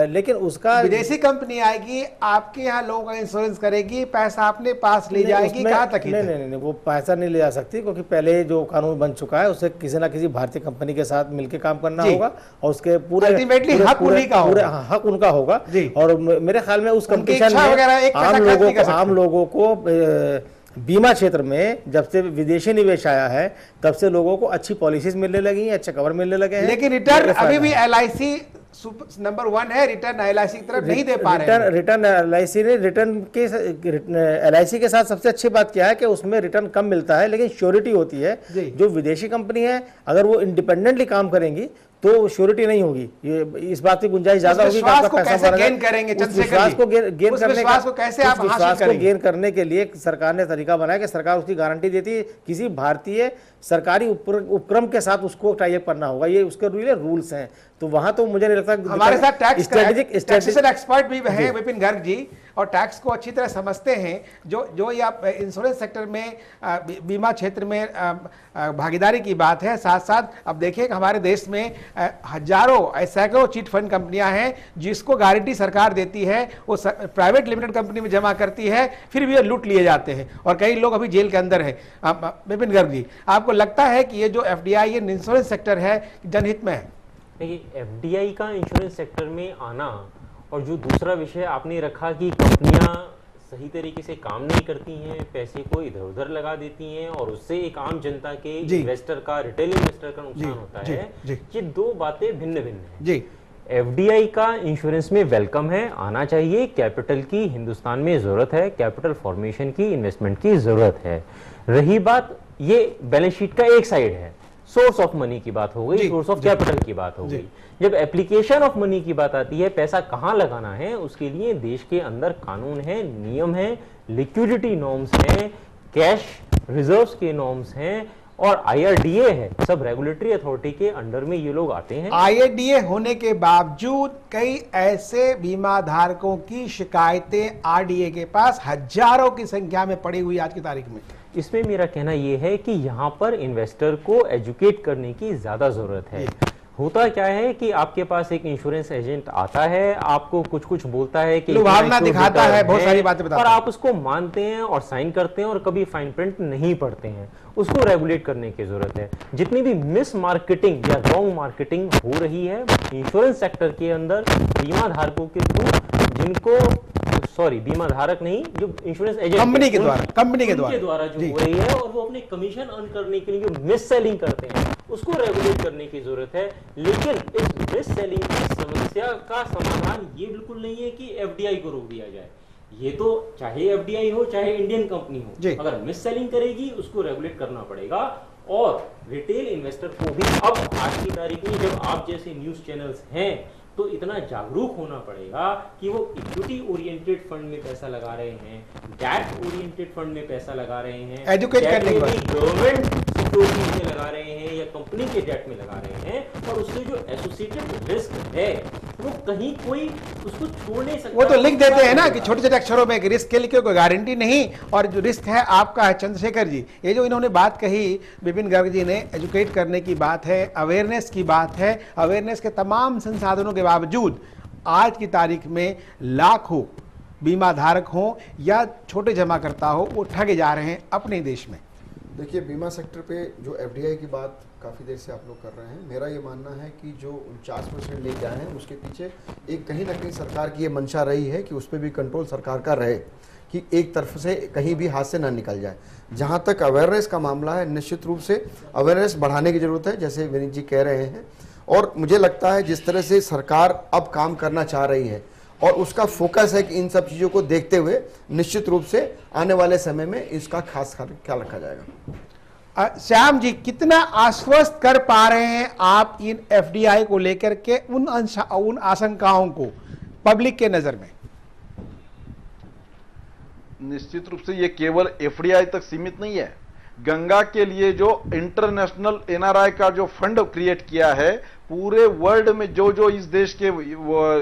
लेकिन उसका विदेशी कंपनी आएगी, आपके यहाँ लोगों का इंश्योरेंस करेगी, पैसा अपने पास ले जाएगी, कहाँ तक? नहीं, वो पैसा नहीं ले जा सकती, क्योंकि पहले जो कानून बन चुका है उसे किसी ना किसी भारतीय कंपनी के साथ मिलकर काम करना होगा, और उसके पूरे हक उनका होगा। और मेरे ख्याल में उस कंपटीशन में आम लोगों को बीमा क्षेत्र में जब से विदेशी निवेश आया है तब से लोगों को अच्छी पॉलिसीज मिलने लगी हैं, अच्छे कवर मिलने लगे हैं। लेकिन रिटर्न अभी भी एलआईसी नंबर 1 है, रिटर्न एलआईसी की तरफ नहीं दे पा रहे हैं। रिटर्न एलआईसी ने एलआईसी के साथ सबसे अच्छी बात क्या है कि उसमें रिटर्न कम मिलता है, लेकिन श्योरिटी होती है। जो विदेशी कंपनी है अगर वो इंडिपेंडेंटली काम करेंगी तो श्योरिटी नहीं होगी, ये इस बात की गुंजाइश ज्यादा होगी कि आपका पैसा गेन करेंगे। विश्वास को गेन करने के लिए सरकार ने तरीका बनाया कि सरकार उसकी गारंटी देती है, किसी भारतीय सरकारी उपक्रम के साथ उसको टाई अप करना होगा, ये उसके रूल्स हैं। तो वहां तो मुझे नहीं लगता। हमारे साथ टैक्सेशन एक्सपर्ट भी हैं विपिन गर्ग जी, और टैक्स को अच्छी तरह समझते हैं। जो ये आप इंश्योरेंस सेक्टर में बीमा क्षेत्र में भागीदारी की बात है, साथ साथ अब देखिए हमारे देश में हजारों सैकड़ों चिट फंड कंपनियां हैं जिसको गारंटी सरकार देती है, वो प्राइवेट लिमिटेड कंपनी में जमा करती है, फिर भी ये लूट लिए जाते हैं और कई लोग अभी जेल के अंदर है। विपिन गर्ग जी, आपको लगता है कि ये जो एफडीआई इंश्योरेंस सेक्टर है जनहित में है? देखिए, एफडीआई का इंश्योरेंस सेक्टर में आना, और जो दूसरा विषय आपने रखा कि कंपनियां सही तरीके से काम नहीं करती हैं, पैसे को इधर उधर लगा देती हैं और उससे एक आम जनता के इन्वेस्टर का, रिटेल इन्वेस्टर का नुकसान होता है, ये दो बातें भिन्न भिन्न हैं। जी, एफडीआई का इंश्योरेंस में वेलकम है, आना चाहिए। कैपिटल की हिंदुस्तान में जरूरत है, कैपिटल फॉर्मेशन की, इन्वेस्टमेंट की जरूरत है। रही बात, ये बैलेंस शीट का एक साइड है, सोर्स ऑफ मनी की बात हो गई, सोर्स ऑफ कैपिटल की बात हो गई। जब एप्लीकेशन ऑफ मनी की बात आती है, पैसा कहां लगाना है, उसके लिए देश के अंदर कानून है, नियम है, लिक्विडिटी नॉर्म्स हैं, कैश रिजर्व्स के नॉर्म्स हैं और आईआरडीए है। सब रेगुलेटरी अथॉरिटी के अंडर में ये लोग आते हैं। आईआरडीए होने के बावजूद कई ऐसे बीमा धारकों की शिकायतें आरडीए के पास हजारों की संख्या में पड़ी हुई आज की तारीख में। इसमें मेरा कहना यह है कि यहाँ पर इन्वेस्टर को एजुकेट करने की ज्यादा जरूरत है। होता क्या है कि आपके पास एक इंश्योरेंस एजेंट आता है, आपको कुछ कुछ बोलता है कि लुभावना दिखाता है, बहुत सारी बातें बताता है, और आप उसको मानते हैं और साइन करते हैं और कभी फाइन प्रिंट नहीं पढ़ते हैं। उसको रेगुलेट करने की जरूरत है। जितनी भी मिस मार्केटिंग या रॉन्ग मार्केटिंग हो रही है इंश्योरेंस सेक्टर के अंदर बीमा धारकों के थ्रू, जिनको बीमा धारक नहीं, जो इंश्योरेंस एजेंट कंपनी के द्वारा जो हो रही है, और वो अपने कमीशन अर्न करने के लिए जो मिस सेलिंग करते हैं उसको रेगुलेट करने की जरूरत है। लेकिन इस मिस सेलिंग की समस्या का समाधान ये बिल्कुल नहीं है कि एफडीआई को रोक दिया जाए। ये तो चाहे एफडीआई हो चाहे इंडियन कंपनी हो, अगर मिस सेलिंग करेगी उसको रेगुलेट करना पड़ेगा। और रिटेल इन्वेस्टर को भी अब आज की तारीख में जब आप जैसे न्यूज चैनल्स हैं तो इतना जागरूक होना पड़ेगा कि वो इक्विटी ओरिएंटेड फंड में पैसा लगा रहे हैं, डेट ओरिएंटेड फंड में पैसा लगा रहे हैं, एजुकेट करने के बाद गवर्नमेंट सिक्योरिटी में लगा रहे हैं या कंपनी के डेट में लगा रहे हैं, और उससे जो एसोसिएटेड रिस्क है वो कहीं कोई उसको छोड़ नहीं सकता। वो तो लिख देते हैं ना कि छोटे छोटे अक्षरों में रिस्क के लिए कोई गारंटी नहीं, और जो रिस्क है आपका है। चंद्रशेखर जी, ये जो इन्होंने बात कही विपिन गर्ग जी ने, एजुकेट करने की बात है, अवेयरनेस की बात है। अवेयरनेस के तमाम संसाधनों के बावजूद आज की तारीख में लाखों बीमा धारक हो या छोटे जमाकर्ता हो, वो ठगे जा रहे हैं अपने देश में। देखिए, बीमा सेक्टर पे जो एफडीआई की बात काफ़ी देर से आप लोग कर रहे हैं, मेरा ये मानना है कि जो 49% ले गए हैं उसके पीछे एक कहीं ना कहीं सरकार की ये मंशा रही है कि उस पर भी कंट्रोल सरकार का रहे, कि एक तरफ से कहीं भी हाथ से ना निकल जाए। जहाँ तक अवेयरनेस का मामला है, निश्चित रूप से अवेयरनेस बढ़ाने की ज़रूरत है, जैसे विनीत जी कह रहे हैं। और मुझे लगता है जिस तरह से सरकार अब काम करना चाह रही है और उसका फोकस है कि इन सब चीज़ों को देखते हुए निश्चित रूप से आने वाले समय में इसका खास ख्याल रखा जाएगा। श्याम जी, कितना आश्वस्त कर पा रहे हैं आप इन एफडीआई को लेकर के उन आशंकाओं को पब्लिक के नजर में? निश्चित रूप से ये केवल एफडीआई तक सीमित नहीं है। गंगा के लिए जो इंटरनेशनल एनआरआई का जो फंड क्रिएट किया है, पूरे वर्ल्ड में जो जो इस देश के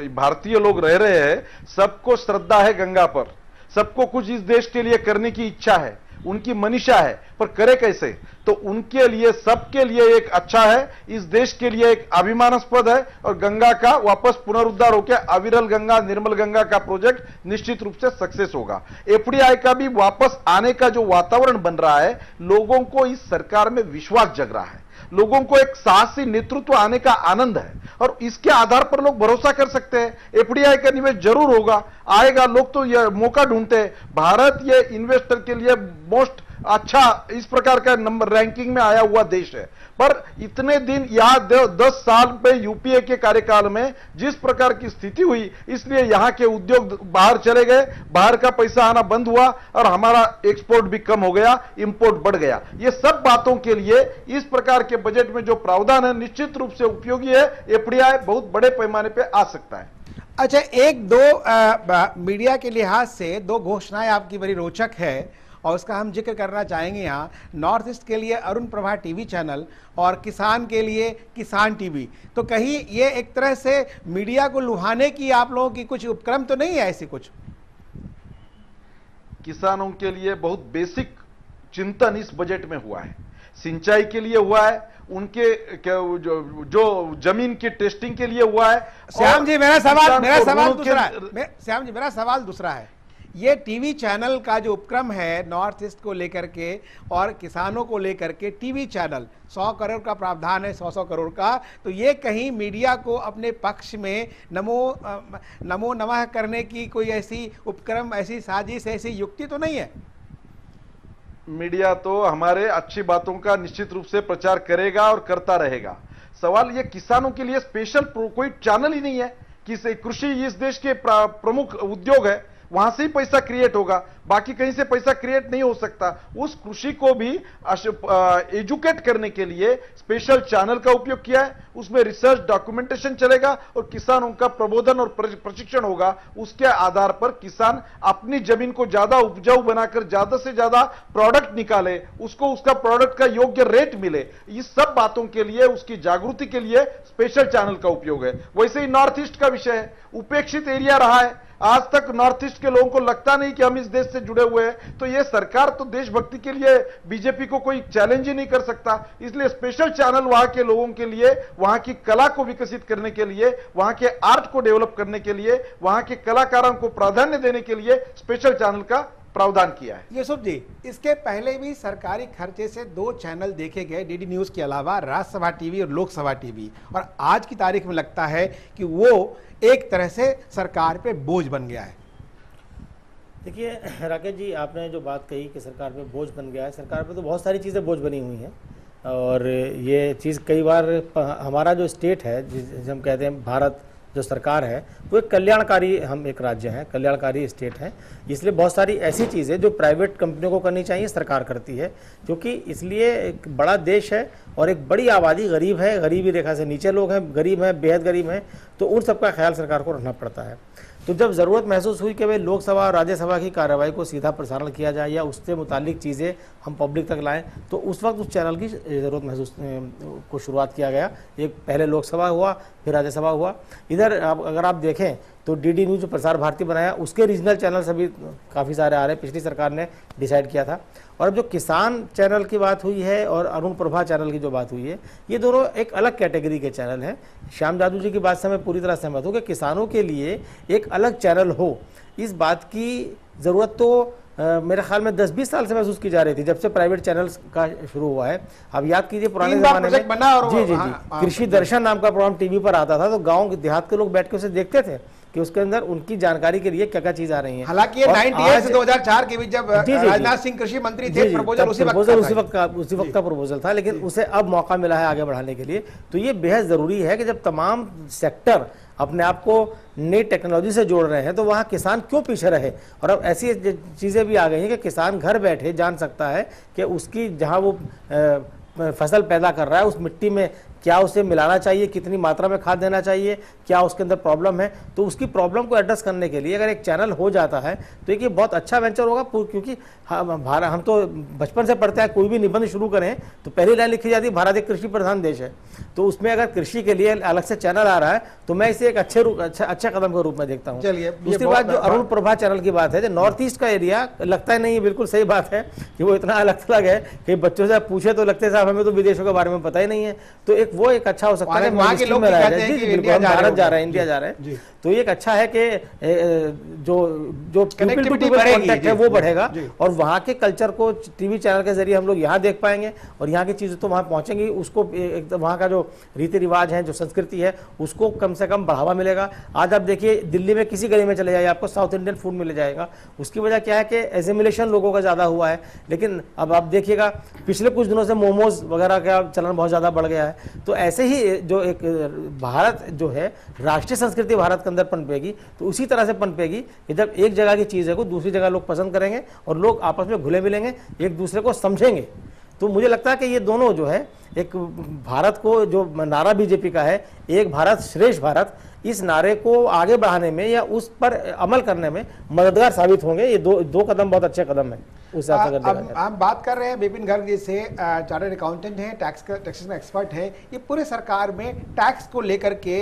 भारतीय लोग रह रहे हैं, सबको श्रद्धा है गंगा पर, सबको कुछ इस देश के लिए करने की इच्छा है, उनकी मनीषा है, पर करे कैसे? तो उनके लिए, सबके लिए एक अच्छा है, इस देश के लिए एक अभिमानास्पद है। और गंगा का वापस पुनरुद्धार होकर अविरल गंगा, निर्मल गंगा का प्रोजेक्ट निश्चित रूप से सक्सेस होगा। एफडीआई का भी वापस आने का जो वातावरण बन रहा है, लोगों को इस सरकार में विश्वास जग रहा है, लोगों को एक साहसी नेतृत्व आने का आनंद है, और इसके आधार पर लोग भरोसा कर सकते हैं एफडीआई का निवेश जरूर होगा, आएगा। लोग तो ये मौका ढूंढते हैं। भारत ये इन्वेस्टर के लिए मोस्ट अच्छा इस प्रकार का नंबर रैंकिंग में आया हुआ देश है। पर इतने दिन यहां 10 साल पे यूपीए के कार्यकाल में जिस प्रकार की स्थिति हुई, इसलिए यहां के उद्योग बाहर चले गए, बाहर का पैसा आना बंद हुआ और हमारा एक्सपोर्ट भी कम हो गया, इंपोर्ट बढ़ गया। ये सब बातों के लिए इस प्रकार के बजट में जो प्रावधान है निश्चित रूप से उपयोगी है। एफडीआई बहुत बड़े पैमाने पर आ सकता है। अच्छा, एक दो मीडिया के लिहाज से दो घोषणाएं आपकी बड़ी रोचक है और उसका हम जिक्र करना चाहेंगे। यहाँ नॉर्थ ईस्ट के लिए अरुण प्रभा टीवी चैनल और किसान के लिए किसान टीवी, तो कहीं ये एक तरह से मीडिया को लुभाने की आप लोगों की कुछ उपक्रम तो नहीं है ऐसी कुछ? किसानों के लिए बहुत बेसिक चिंतन इस बजट में हुआ है। सिंचाई के लिए हुआ है, उनके जो जमीन की टेस्टिंग के लिए हुआ है। श्याम जी, मेरा सवाल दूसरा है। श्याम जी, मेरा सवाल दूसरा है। ये टीवी चैनल का जो उपक्रम है नॉर्थ ईस्ट को लेकर के और किसानों को लेकर के, टीवी चैनल 100 करोड़ का प्रावधान है, 100 करोड़ का, तो ये कहीं मीडिया को अपने पक्ष में नमो नमः करने की कोई ऐसी उपक्रम, ऐसी साजिश, ऐसी युक्ति तो नहीं है? मीडिया तो हमारे अच्छी बातों का निश्चित रूप से प्रचार करेगा और करता रहेगा। सवाल ये किसानों के लिए स्पेशल कोई चैनल ही नहीं है कि कृषि इस देश के प्रमुख उद्योग है, वहां से ही पैसा क्रिएट होगा, बाकी कहीं से पैसा क्रिएट नहीं हो सकता। उस कृषि को भी एजुकेट करने के लिए स्पेशल चैनल का उपयोग किया है, उसमें रिसर्च डॉक्यूमेंटेशन चलेगा और किसानों का प्रबोधन और प्रशिक्षण होगा। उसके आधार पर किसान अपनी जमीन को ज्यादा उपजाऊ बनाकर ज्यादा से ज्यादा प्रोडक्ट निकाले, उसको उसका प्रोडक्ट का योग्य रेट मिले। इस सब बातों के लिए, उसकी जागृति के लिए स्पेशल चैनल का उपयोग है। वैसे ही नॉर्थ ईस्ट का विषय है, उपेक्षित एरिया रहा है, आज तक नॉर्थ ईस्ट के लोगों को लगता नहीं कि हम इस देश से जुड़े हुए हैं, तो ये सरकार तो देशभक्ति के लिए बीजेपी को कोई चैलेंज ही नहीं कर सकता। इसलिए स्पेशल चैनल वहां के लोगों के लिए, वहां की कला को विकसित करने के लिए, वहां के आर्ट को डेवलप करने के लिए, वहां के कलाकारों को प्राधान्य देने के लिए स्पेशल चैनल का प्रावधान किया है। यूसुफ जी, इसके पहले भी सरकारी खर्चे से 2 चैनल देखे गए, डीडी न्यूज के अलावा राज्यसभा टीवी और लोकसभा टीवी, और आज की तारीख में लगता है कि वो एक तरह से सरकार पे बोझ बन गया है। देखिए राकेश जी, आपने जो बात कही कि सरकार पे बोझ बन गया है, सरकार पे तो बहुत सारी चीज़ें बोझ बनी हुई हैं, और ये चीज़ कई बार हमारा जो स्टेट है, जिसे हम कहते हैं भारत जो सरकार है, वो एक कल्याणकारी, हम एक राज्य हैं, कल्याणकारी स्टेट है, इसलिए बहुत सारी ऐसी चीज़ें जो प्राइवेट कंपनियों को करनी चाहिए सरकार करती है, क्योंकि इसलिए एक बड़ा देश है और एक बड़ी आबादी गरीब है, गरीबी रेखा से नीचे लोग हैं, गरीब हैं, बेहद गरीब हैं, तो उन सबका ख्याल सरकार को रखना पड़ता है। तो जब ज़रूरत महसूस हुई कि भाई लोकसभा और राज्यसभा की कार्रवाई को सीधा प्रसारण किया जाए या उससे मुतालिक चीज़ें हम पब्लिक तक लाएं, तो उस वक्त उस चैनल की ज़रूरत महसूस को शुरुआत किया गया। एक पहले लोकसभा हुआ, फिर राज्यसभा हुआ। इधर अगर आप देखें तो डीडी न्यूज़ जो प्रसार भारती बनाया, उसके रीजनल चैनल सभी काफ़ी सारे आ रहे हैं, पिछली सरकार ने डिसाइड किया था। और अब जो किसान चैनल की बात हुई है और अरुण प्रभा चैनल की जो बात हुई है, ये दोनों एक अलग कैटेगरी के चैनल हैं। श्याम जादू जी की बात से मैं पूरी तरह सहमत हूँ कि किसानों के लिए एक अलग चैनल हो, इस बात की ज़रूरत तो मेरे ख्याल में 10-20 साल से महसूस की जा रही थी, जब से प्राइवेट चैनल्स का शुरू हुआ है। अब याद कीजिए पुराने ज़माने में बना और जी कृषि दर्शन नाम का प्रोग्राम टीवी पर आता था, तो गाँव देहात के लोग बैठ के उसे देखते थे कि उसके अंदर उनकी जानकारी के लिए क्या क्या चीज आ रही है। हालांकि 98 से 2004 के बीच जब राजनाथ सिंह कृषि मंत्री थे, प्रपोजल उसी वक्त का प्रपोजल था, लेकिन उसे अब मौका मिला है आगे बढ़ाने के लिए। तो ये बेहद जरूरी है कि जब तमाम सेक्टर अपने आप को नई टेक्नोलॉजी से जोड़ रहे हैं, तो वहाँ किसान क्यों पीछे रहे। और अब ऐसी चीज़ें भी आ गई हैं कि किसान घर बैठे जान सकता है कि उसकी जहाँ वो फसल पैदा कर रहा है, उस मिट्टी में क्या उसे मिलाना चाहिए, कितनी मात्रा में खाद देना चाहिए, क्या उसके अंदर प्रॉब्लम है, तो उसकी प्रॉब्लम को एड्रेस करने के लिए अगर एक चैनल हो जाता है तो एक ये बहुत अच्छा वेंचर होगा। क्योंकि हम तो बचपन से पढ़ते हैं, कोई भी निबंध शुरू करें तो पहली लाइन लिखी जाती है भारत एक कृषि प्रधान देश है। तो उसमें अगर कृषि के लिए अलग से चैनल आ रहा है तो मैं इसे एक अच्छे कदम के रूप में देखता हूँ। दूसरी बात जो अरुण प्रभा चैनल की बात है, जो नॉर्थ ईस्ट का एरिया लगता है नहीं है, बिल्कुल सही बात है कि वो इतना अलग थलग है कि बच्चों से पूछे तो लगते साहब हमें तो विदेशों के बारे में पता ही नहीं है। तो एक वो एक अच्छा हो सकता है, भारत जा रहे हैं, इंडिया जा रहे हैं, तो ये एक अच्छा है कि जो कनेक्टिविटी है वो बढ़ेगा और वहाँ के कल्चर को टीवी चैनल के जरिए हम लोग यहाँ देख पाएंगे और यहाँ की चीज़ें तो वहाँ पहुँचेंगी, उसको वहाँ का जो रीति रिवाज है, जो संस्कृति है, उसको कम से कम बढ़ावा मिलेगा। आज आप देखिए दिल्ली में किसी गली में चले जाइए, आपको साउथ इंडियन फूड मिल जाएगा। उसकी वजह क्या है कि एसिमिलेशन लोगों का ज़्यादा हुआ है, लेकिन अब आप देखिएगा पिछले कुछ दिनों से मोमोज वगैरह का चलन बहुत ज़्यादा बढ़ गया है। तो ऐसे ही जो एक भारत जो है राष्ट्रीय संस्कृति भारत के अंदर पनपेगी, तो उसी तरह से पनपेगी कि जब एक जगह की चीज़ है को दूसरी जगह लोग पसंद करेंगे और लोग आपस में घुले मिलेंगे, एक दूसरे को समझेंगे। तो मुझे लगता है कि ये दोनों जो है, एक भारत को जो नारा बीजेपी का है, एक भारत श्रेष्ठ भारत, इस नारे को आगे बढ़ाने में या उस पर अमल करने में मददगार साबित होंगे। ये दो कदम बहुत अच्छे कदम है। उस अब हम बात कर रहे हैं विपिन गर्ग जी से, चार्टर्ड अकाउंटेंट हैं, टैक्स में एक्सपर्ट हैं। ये पूरे सरकार में टैक्स को लेकर के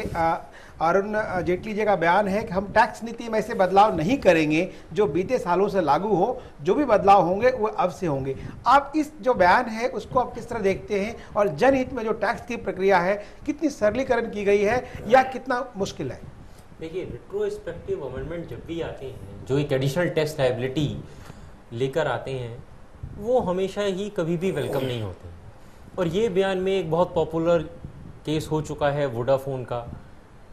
अरुण जेटली जी का बयान है कि हम टैक्स नीति में ऐसे बदलाव नहीं करेंगे जो बीते सालों से लागू हो, जो भी बदलाव होंगे वो अब से होंगे। आप इस जो बयान है उसको आप किस तरह देखते हैं, और जनहित में जो टैक्स की प्रक्रिया है कितनी सरलीकरण की गई है या कितना मुश्किल है? देखिए, रिट्रोस्पेक्टिव अमेंडमेंट जब भी आते हैं, जो एक एडिशनल टैक्स लायबिलिटी लेकर आते हैं, वो हमेशा ही कभी भी वेलकम नहीं होते। और ये बयान में एक बहुत पॉपुलर केस हो चुका है वोडाफोन का,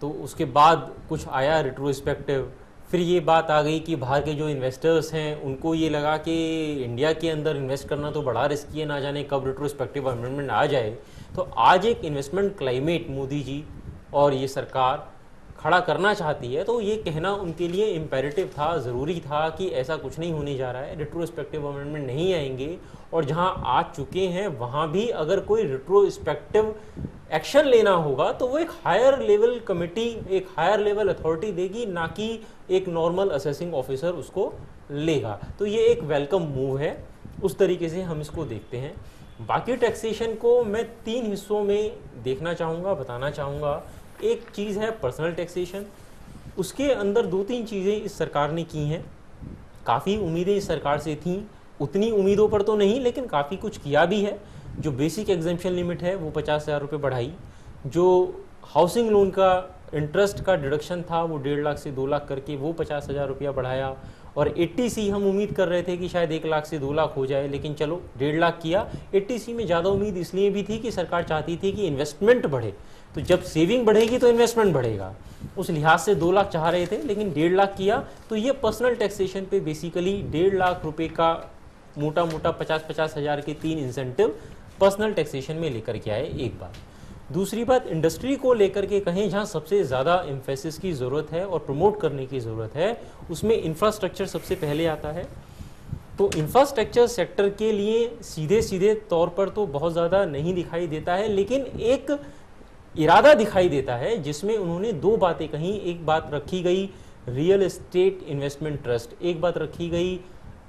तो उसके बाद कुछ आया रिट्रोस्पेक्टिव, फिर ये बात आ गई कि बाहर के जो इन्वेस्टर्स हैं उनको ये लगा कि इंडिया के अंदर इन्वेस्ट करना तो बड़ा रिस्की है, ना जाने कब रिट्रोस्पेक्टिव अमेंडमेंट आ जाए। तो आज एक इन्वेस्टमेंट क्लाइमेट मोदी जी और ये सरकार खड़ा करना चाहती है, तो ये कहना उनके लिए इम्पेरेटिव था, ज़रूरी था कि ऐसा कुछ नहीं होने जा रहा है, रिट्रोस्पेक्टिव अमेंडमेंट नहीं आएंगे। और जहां आ चुके हैं वहां भी अगर कोई रिट्रोस्पेक्टिव एक्शन लेना होगा तो वो एक हायर लेवल कमेटी, एक हायर लेवल अथॉरिटी देगी, ना कि एक नॉर्मल असेसिंग ऑफिसर उसको लेगा। तो ये एक वेलकम मूव है, उस तरीके से हम इसको देखते हैं। बाकी टैक्सेशन को मैं 3 हिस्सों में देखना चाहूँगा, बताना चाहूँगा। एक चीज़ है पर्सनल टैक्सेशन, उसके अंदर 2-3 चीज़ें इस सरकार ने की हैं। काफ़ी उम्मीदें इस सरकार से थीं, उतनी उम्मीदों पर तो नहीं, लेकिन काफ़ी कुछ किया भी है। जो बेसिक एग्जेम्पशन लिमिट है वो 50,000 रुपये बढ़ाई, जो हाउसिंग लोन का इंटरेस्ट का डिडक्शन था वो 1.5 लाख से 2 लाख करके वो 50,000 रुपया बढ़ाया। और 80C हम उम्मीद कर रहे थे कि शायद 1 लाख से 2 लाख हो जाए, लेकिन चलो 1.5 लाख किया। 80C में ज़्यादा उम्मीद इसलिए भी थी कि सरकार चाहती थी कि इन्वेस्टमेंट बढ़े, तो जब सेविंग बढ़ेगी तो इन्वेस्टमेंट बढ़ेगा, उस लिहाज से 2 लाख चाह रहे थे, लेकिन 1.5 लाख किया। तो ये पर्सनल टैक्सेशन पे बेसिकली 1.5 लाख रुपए का मोटा मोटा 50-50 हज़ार के 3 इंसेंटिव पर्सनल टैक्सेशन में लेकर के आए। एक बात। दूसरी बात, इंडस्ट्री को लेकर के कहें जहां सबसे ज़्यादा एम्फेसिस की ज़रूरत है और प्रमोट करने की ज़रूरत है, उसमें इंफ्रास्ट्रक्चर सबसे पहले आता है। तो इंफ्रास्ट्रक्चर सेक्टर के लिए सीधे सीधे तौर पर तो बहुत ज़्यादा नहीं दिखाई देता है, लेकिन एक इरादा दिखाई देता है जिसमें उन्होंने 2 बातें कही। एक बात रखी गई रियल एस्टेट इन्वेस्टमेंट ट्रस्ट, एक बात रखी गई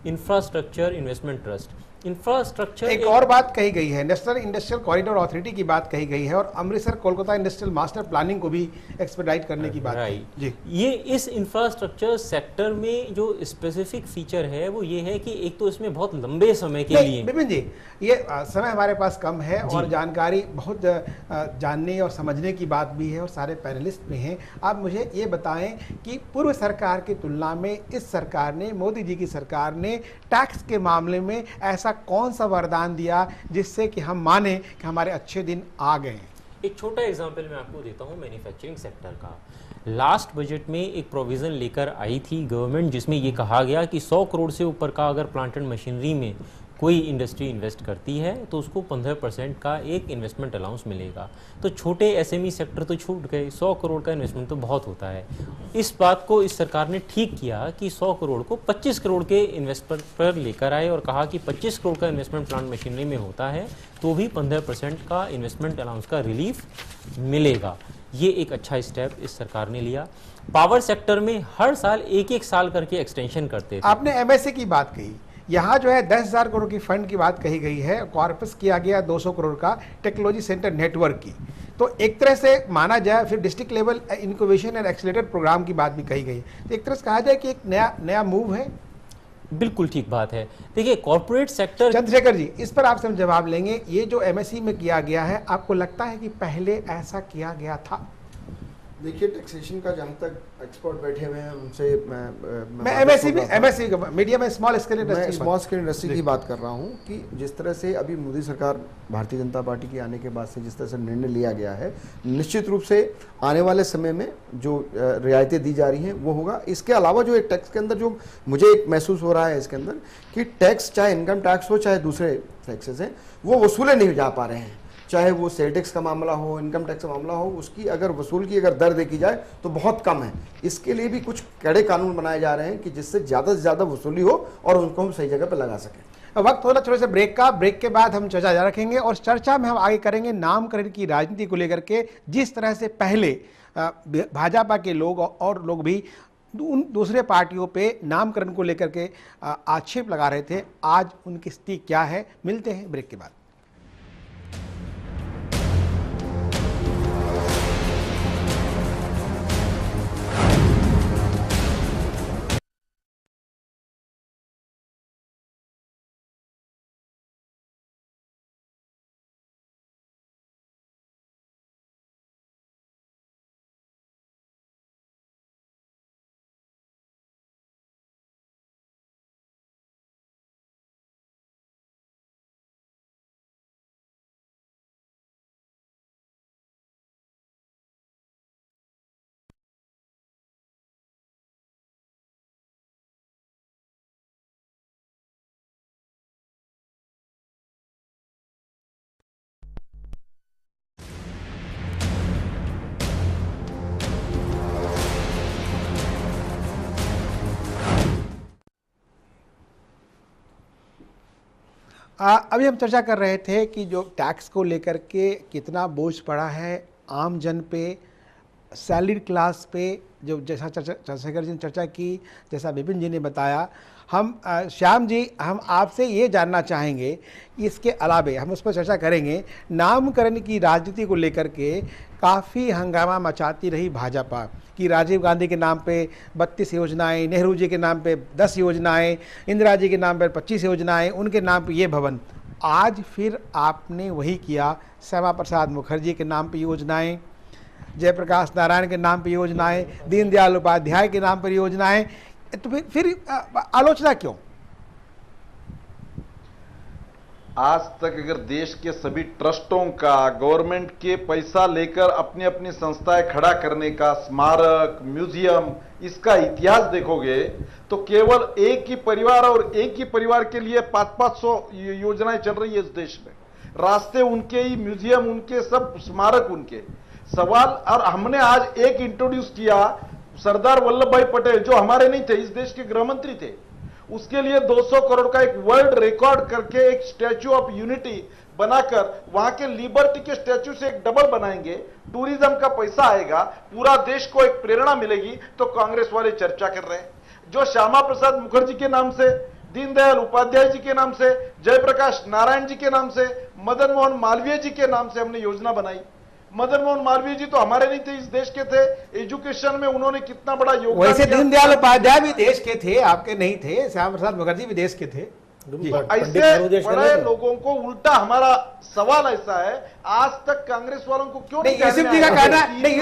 इंफ्रास्ट्रक्चर इन्वेस्टमेंट ट्रस्ट। इंफ्रास्ट्रक्चर एक और बात कही गई है, नेशनल इंडस्ट्रियल कॉरिडोर अथॉरिटी की बात कही गई है, और Amritsar Kolkata industrial master planning को भी एक्सपेडाइट करने की बात है जी। ये इस इंफ्रास्ट्रक्चर सेक्टर में जो स्पेसिफिक फीचर है वो ये है कि एक तो इसमें बहुत लंबे समय के लिए, विपिन जी ये समय हमारे पास कम है और जानकारी बहुत जानने और समझने की बात भी है और सारे पैनलिस्ट में हैं। आप मुझे ये बताएं कि पूर्व सरकार की तुलना में इस सरकार ने, मोदी जी की सरकार ने टैक्स के मामले में ऐसा कौन सा वरदान दिया जिससे कि हम माने कि हमारे अच्छे दिन आ गए हैं? एक छोटा एग्जांपल मैं आपको देता हूं मैन्युफैक्चरिंग सेक्टर का। लास्ट बजट में एक प्रोविज़न लेकर आई थी गवर्नमेंट, जिसमें ये कहा गया कि 100 करोड़ से ऊपर का अगर प्लांट एंड मशीनरी में कोई इंडस्ट्री इन्वेस्ट करती है तो उसको 15% का एक इन्वेस्टमेंट अलाउंस मिलेगा। तो छोटे एसएमई सेक्टर तो छूट गए, 100 करोड़ का इन्वेस्टमेंट तो बहुत होता है। इस बात को इस सरकार ने ठीक किया कि 100 करोड़ को 25 करोड़ के इन्वेस्टमेंट पर लेकर आए और कहा कि 25 करोड़ का इन्वेस्टमेंट प्लांट मशीनरी में होता है तो भी 15% का इन्वेस्टमेंट अलाउंस का रिलीफ मिलेगा। ये एक अच्छा स्टेप इस सरकार ने लिया। पावर सेक्टर में हर साल 1-1 साल करके एक्सटेंशन करते थे। आपने एमएससी की बात कही, यहाँ जो है 10,000 करोड़ की फंड की बात कही गई है, कॉर्पस किया गया 200 करोड़ का टेक्नोलॉजी सेंटर नेटवर्क की। तो एक तरह से माना जाए, फिर district level incubation and accelerator program की बात भी कही गई है। तो एक तरह से कहा जाए कि एक नया मूव है। बिल्कुल ठीक बात है। देखिए कॉर्पोरेट सेक्टर, चंद्रशेखर जी इस पर आपसे हम जवाब लेंगे। ये जो एमएससी में किया गया है, आपको लगता है कि पहले ऐसा किया गया था? देखिए टैक्सेशन का जहाँ तक एक्सपर्ट बैठे हुए हैं उनसे मैं एमएससी मीडियम में स्मॉल स्केल इंडस्ट्री की बात कर रहा हूँ कि जिस तरह से अभी मोदी सरकार भारतीय जनता पार्टी के आने के बाद से जिस तरह से निर्णय लिया गया है, निश्चित रूप से आने वाले समय में जो रियायतें दी जा रही हैं वो होगा। इसके अलावा जो एक टैक्स के अंदर जो मुझे एक महसूस हो रहा है इसके अंदर कि टैक्स, चाहे इनकम टैक्स हो चाहे दूसरे टैक्सेस हैं, वो वसूले नहीं जा पा रहे हैं। चाहे वो सेल टैक्स का मामला हो, इनकम टैक्स का मामला हो, उसकी अगर वसूल की अगर दर देखी जाए तो बहुत कम है। इसके लिए भी कुछ कड़े कानून बनाए जा रहे हैं कि जिससे ज़्यादा से ज़्यादा वसूली हो और उनको हम सही जगह पर लगा सकें। वक्त होला थोड़े से ब्रेक का। ब्रेक के बाद हम चर्चा जारी रखेंगे और चर्चा में हम आगे करेंगे नामकरण की राजनीति को लेकर के। जिस तरह से पहले भाजपा के लोग और लोग भी उन दूसरे पार्टियों पे नामकरण को लेकर के आक्षेप लगा रहे थे, आज उनकी स्थिति क्या है? मिलते हैं ब्रेक के बाद। अभी हम चर्चा कर रहे थे कि जो टैक्स को लेकर के कितना बोझ पड़ा है आम जन पे, सैलरीड क्लास पे, जो जैसा चंद्रशेखर जी ने चर्चा की, जैसा विपिन जी ने बताया। हम श्याम जी, हम आपसे ये जानना चाहेंगे, इसके अलावे हम उस पर चर्चा करेंगे। नामकरण की राजनीति को लेकर के काफ़ी हंगामा मचाती रही भाजपा कि राजीव गांधी के नाम पे 32 योजनाएं, नेहरू जी के नाम पे 10 योजनाएं, इंदिरा जी के नाम पर 25 योजनाएं, उनके नाम पे ये भवन। आज फिर आपने वही किया, श्यामा प्रसाद मुखर्जी के नाम पे योजनाएं, जयप्रकाश नारायण के नाम पर योजनाएं, दीनदयाल उपाध्याय के नाम पर योजनाएं, तो फिर आलोचना क्यों? आज तक अगर देश के सभी ट्रस्टों का गवर्नमेंट के पैसा लेकर अपनी अपनी संस्थाएं खड़ा करने का स्मारक, म्यूजियम, इसका इतिहास देखोगे तो केवल एक ही परिवार और एक ही परिवार के लिए 500-500 योजनाएं चल रही है इस देश में। रास्ते उनके ही, म्यूजियम उनके, सब स्मारक उनके। सवाल, और हमने आज एक इंट्रोड्यूस किया, सरदार वल्लभ भाई पटेल जो हमारे नहीं थे, इस देश के गृह मंत्री थे, उसके लिए 200 करोड़ का एक वर्ल्ड रिकॉर्ड करके एक स्टैच्यू ऑफ यूनिटी बनाकर वहां के लिबर्टी के स्टैच्यू से एक डबल बनाएंगे। टूरिज्म का पैसा आएगा, पूरा देश को एक प्रेरणा मिलेगी। तो कांग्रेस वाले चर्चा कर रहे हैं। जो श्यामा प्रसाद मुखर्जी के नाम से, दीनदयाल उपाध्याय जी के नाम से, जयप्रकाश नारायण जी के नाम से, मदन मोहन मालवीय जी के नाम से हमने योजना बनाई। मदन मोहन मालवीय जी तो हमारे नहीं थे, इस देश के थे। एजुकेशन में उन्होंने कितना बड़ा योगदान। वैसे दीनदयाल उपाध्याय भी देश के थे, आपके नहीं थे। श्यामा प्रसाद मुखर्जी भी देश के थे। ऐसे बड़े लोगों को उल्टा, हमारा सवाल ऐसा है, आज तक कांग्रेस वालों को क्यों नहीं? यूसुफ जी का कहना नहीं,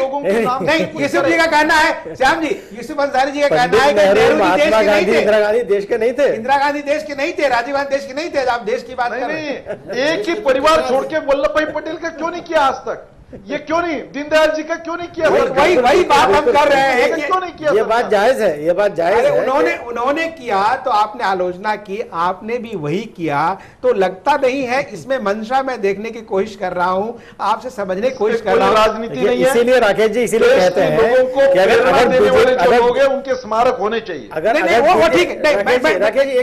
यूसुफ जी का कहना है, श्याम जी, यूसुफ अंसारी जी का कहना है कि नेहरू जी देश के नहीं थे, इंदिरा गांधी देश के नहीं थे, इंदिरा गांधी देश के नहीं थे, राजीव गांधी देश के नहीं थे। आप देश की बात कर रहे हैं। एक ही परिवार छोड़ के वल्लभ भाई पटेल का क्यों नहीं किया आज तक? ये क्यों नहीं? दीनदयाल जी का क्यों नहीं किया? वही बात हम कर रहे हैं कि क्यों नहीं किया? ये बात जायज है, ये बात जायज है। उन्होंने किया तो आपने आलोचना की, आपने भी वही किया, तो लगता नहीं है इसमें मंशा मैं देखने की कोशिश कर रहा हूं, आपसे समझने की कोशिश कर रहा हूं। राजनीति नहीं है, इसीलिए राकेश जी इसीलिए कहते हैं लोगों को प्रेरणा देने वाले जो लोग हैं उनके स्मारक होने चाहिए। अगर वो ठीक है, राकेश जी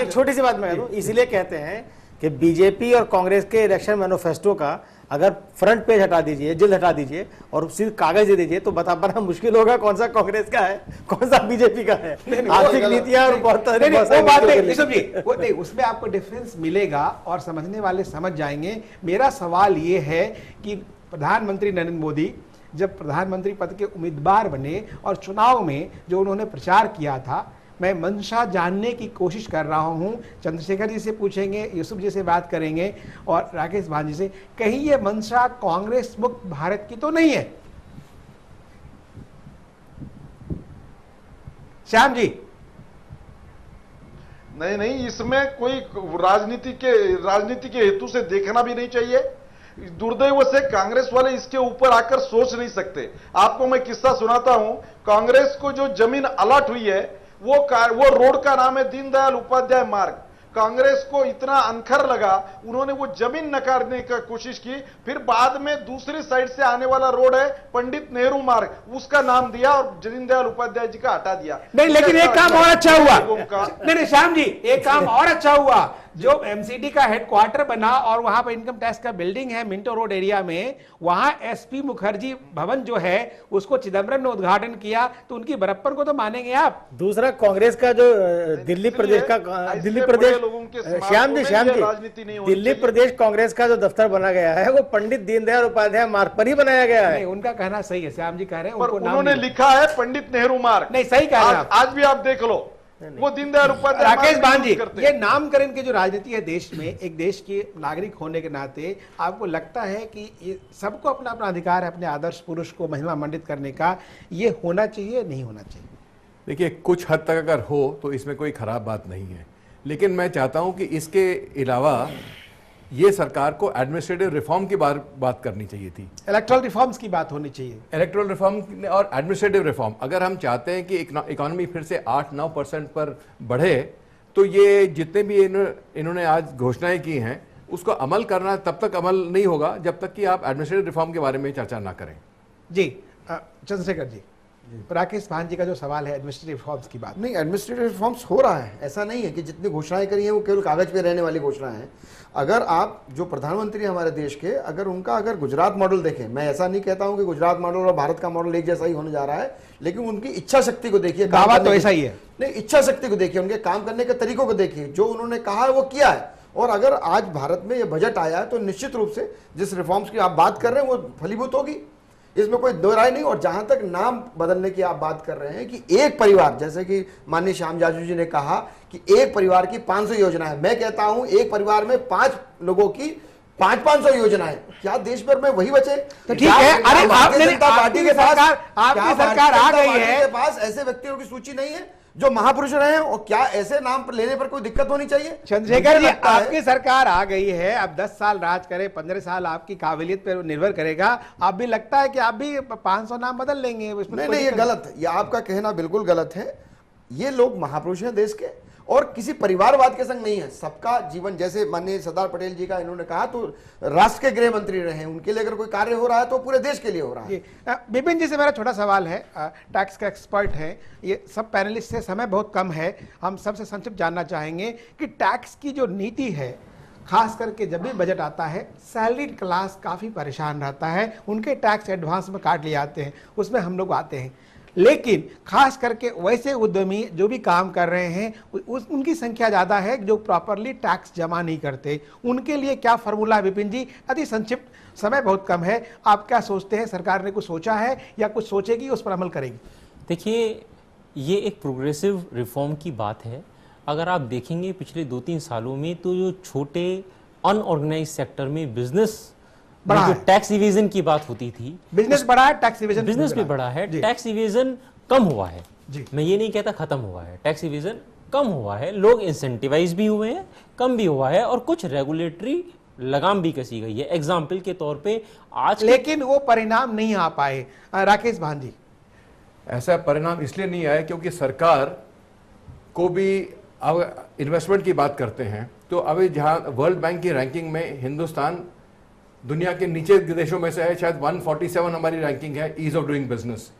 एक छोटी सी बात मैं करूं, इसीलिए कहते हैं कि बीजेपी और कांग्रेस के इलेक्शन मैनिफेस्टो का अगर फ्रंट पेज हटा दीजिए, जिल्द हटा दीजिए और सिर्फ कागज दे दीजिए तो बता मुश्किल होगा कौन सा कांग्रेस का है, कौन सा बीजेपी का है। आर्थिक नीतियां और बहुत नहीं, उसमें आपको डिफरेंस मिलेगा और समझने वाले समझ जाएंगे। मेरा सवाल ये है कि प्रधानमंत्री नरेंद्र मोदी जब प्रधानमंत्री पद के उम्मीदवार बने और चुनाव में जो उन्होंने प्रचार किया था, मैं मंशा जानने की कोशिश कर रहा हूं। चंद्रशेखर जी से पूछेंगे, यूसुफ जी से बात करेंगे और राकेश भांजी से, कहीं ये मंशा कांग्रेस मुक्त भारत की तो नहीं है? श्याम जी। नहीं, इसमें कोई राजनीति के हेतु से देखना भी नहीं चाहिए। दुर्दैव से कांग्रेस वाले इसके ऊपर आकर सोच नहीं सकते। आपको मैं किस्सा सुनाता हूं। कांग्रेस को जो जमीन अलॉट हुई है वो रोड का नाम है दीनदयाल उपाध्याय मार्ग। कांग्रेस को इतना अनखर लगा, उन्होंने वो जमीन नकारने की कोशिश की। फिर बाद में दूसरी साइड से आने वाला रोड है पंडित नेहरू मार्ग, उसका नाम दिया और दीनदयाल उपाध्याय जी का हटा दिया। नहीं, लेकिन एक काम और अच्छा हुआ। नहीं श्याम जी, एक काम और अच्छा हुआ, जो एमसीडी का हेडक्वार्टर बना और वहां पर इनकम टैक्स का बिल्डिंग है मिंटो रोड एरिया में, वहां एसपी मुखर्जी भवन जो है उसको चिदम्बरम ने उद्घाटन किया, तो उनकी बड़प्पन को तो मानेंगे आप। दूसरा कांग्रेस का जो दिल्ली प्रदेश श्याम जी दिल्ली प्रदेश कांग्रेस का जो दफ्तर बना गया है वो पंडित दीनदयाल उपाध्याय मार्ग पर ही बनाया गया है। उनका कहना सही है, श्याम जी कह रहे हैं उन्होंने लिखा है पंडित नेहरू मार्ग। नहीं, सही कह रहे हैं आज भी आप देख लो, वो दीनदयाल उपाध्याय। राकेश भांजी, ये नामकरण की जो राजनीति है देश में, एक देश के नागरिक होने के नाते आपको लगता है कि ये सबको अपना अपना अधिकार है अपने आदर्श पुरुष को महिमा मंडित करने का, ये होना चाहिए नहीं होना चाहिए? देखिए, कुछ हद तक अगर हो तो इसमें कोई खराब बात नहीं है, लेकिन मैं चाहता हूं कि इसके अलावा ये सरकार को एडमिनिस्ट्रेटिव रिफॉर्म की बात करनी चाहिए थी। इलेक्टोरल रिफॉर्म्स की बात होनी चाहिए। इलेक्टोरल रिफॉर्म और एडमिनिस्ट्रेटिव रिफॉर्म, अगर हम चाहते हैं कि इकोनॉमी फिर से 8-9% पर बढ़े, तो ये जितने भी इन्होंने आज घोषणाएं की हैं उसको अमल करना तब तक अमल नहीं होगा जब तक कि आप एडमिनिस्ट्रेटिव रिफॉर्म के बारे में चर्चा ना करें। जी चंद्रशेखर जी। राकेश भान जी का जो सवाल है एडमिनिस्ट्रेटिव रिफॉर्म्स की बात, नहीं, एडमिनिस्ट्रेटिव रिफॉर्म्स हो रहा है, ऐसा नहीं है कि जितनी घोषणाएं करी हैं वो केवल कागज पे रहने वाली घोषणाएं हैं। अगर आप जो प्रधानमंत्री हमारे देश के, अगर उनका अगर गुजरात मॉडल देखें, मैं ऐसा नहीं कहता हूं कि गुजरात मॉडल और भारत का मॉडल एक जैसा ही होने जा रहा है, लेकिन उनकी इच्छा शक्ति को देखिए, दावा तो ऐसा ही है, नहीं, इच्छा शक्ति को देखिए, उनके काम करने के तरीकों को देखिए, जो उन्होंने कहा है वो किया है। और अगर आज भारत में ये बजट आया है तो निश्चित रूप से जिस रिफॉर्म्स की आप बात कर रहे हैं वो फलीभूत होगी, इसमें कोई दो राय नहीं। और जहां तक नाम बदलने की आप बात कर रहे हैं कि एक परिवार, जैसे कि माननीय श्याम जाजू जी ने कहा कि एक परिवार की 500 योजनाएं, मैं कहता हूं एक परिवार में 5 लोगों की 500 योजनाएं, क्या देश भर में वही बचे? तो ठीक है, अरे भारतीय जनता पार्टी के पास, आपकी सरकार आ गई है, पास ऐसे व्यक्तियों की सूची नहीं है जो महापुरुष रहे हैं, और क्या ऐसे नाम पर लेने पर कोई दिक्कत होनी चाहिए? चंद्रशेखर जी, आपकी सरकार आ गई है, अब 10 साल राज करे, 15 साल आपकी काबिलियत पर निर्भर करेगा। आप भी लगता है कि आप भी 500 नाम बदल लेंगे? नहीं, ये गलत है, ये आपका कहना बिल्कुल गलत है। ये लोग महापुरुष हैं देश के और किसी परिवारवाद के संग नहीं है। सबका जीवन, जैसे माननीय सरदार पटेल जी का इन्होंने कहा, तो राष्ट्र के गृह मंत्री रहे हैं, उनके लिए अगर कोई कार्य हो रहा है तो पूरे देश के लिए हो रहा है। विपिन जी से मेरा छोटा सवाल है, टैक्स का एक्सपर्ट है, ये सब पैनलिस्ट से समय बहुत कम है, हम सबसे संक्षिप्त जानना चाहेंगे कि टैक्स की जो नीति है, खास करके जब भी बजट आता है सैलरीड क्लास काफ़ी परेशान रहता है, उनके टैक्स एडवांस में काट लिए जाते हैं, उसमें हम लोग आते हैं, लेकिन खास करके वैसे उद्यमी जो भी काम कर रहे हैं उनकी संख्या ज़्यादा है जो प्रॉपरली टैक्स जमा नहीं करते। उनके लिए क्या फार्मूला है? विपिन जी, अति संक्षिप्त, समय बहुत कम है, आप क्या सोचते हैं? सरकार ने कुछ सोचा है या कुछ सोचेगी, उस पर अमल करेगी? देखिए, ये एक प्रोग्रेसिव रिफॉर्म की बात है। अगर आप देखेंगे पिछले 2-3 सालों में, तो जो छोटे अनऑर्गेनाइज सेक्टर में बिजनेस, जो टैक्स इवेजन की बात होती थी, बिजनेस बढ़ा है, टैक्स इवेजन बिजनेस भी बढ़ा है, टैक्स इवेजन कम हुआ है जी। मैं ये नहीं कहता खत्म हुआ है, टैक्स इवेजन कम हुआ है, लोग इंसेंटिवाइज भी हुए हैं, कम भी हुआ है, और कुछ रेगुलेटरी लगाम भी कसी गई है। एग्जाम्पल के तौर पे आज, लेकिन वो परिणाम नहीं आ पाए। राकेश भान जी, ऐसा परिणाम इसलिए नहीं आया क्योंकि सरकार को भी, अब इन्वेस्टमेंट की बात करते हैं तो अभी जहां वर्ल्ड बैंक की रैंकिंग में हिंदुस्तान दुनिया के नीचे देशों में से है, शायद 147 हमारी रैंकिंग है ईज ऑफ डूइंग बिजनेस।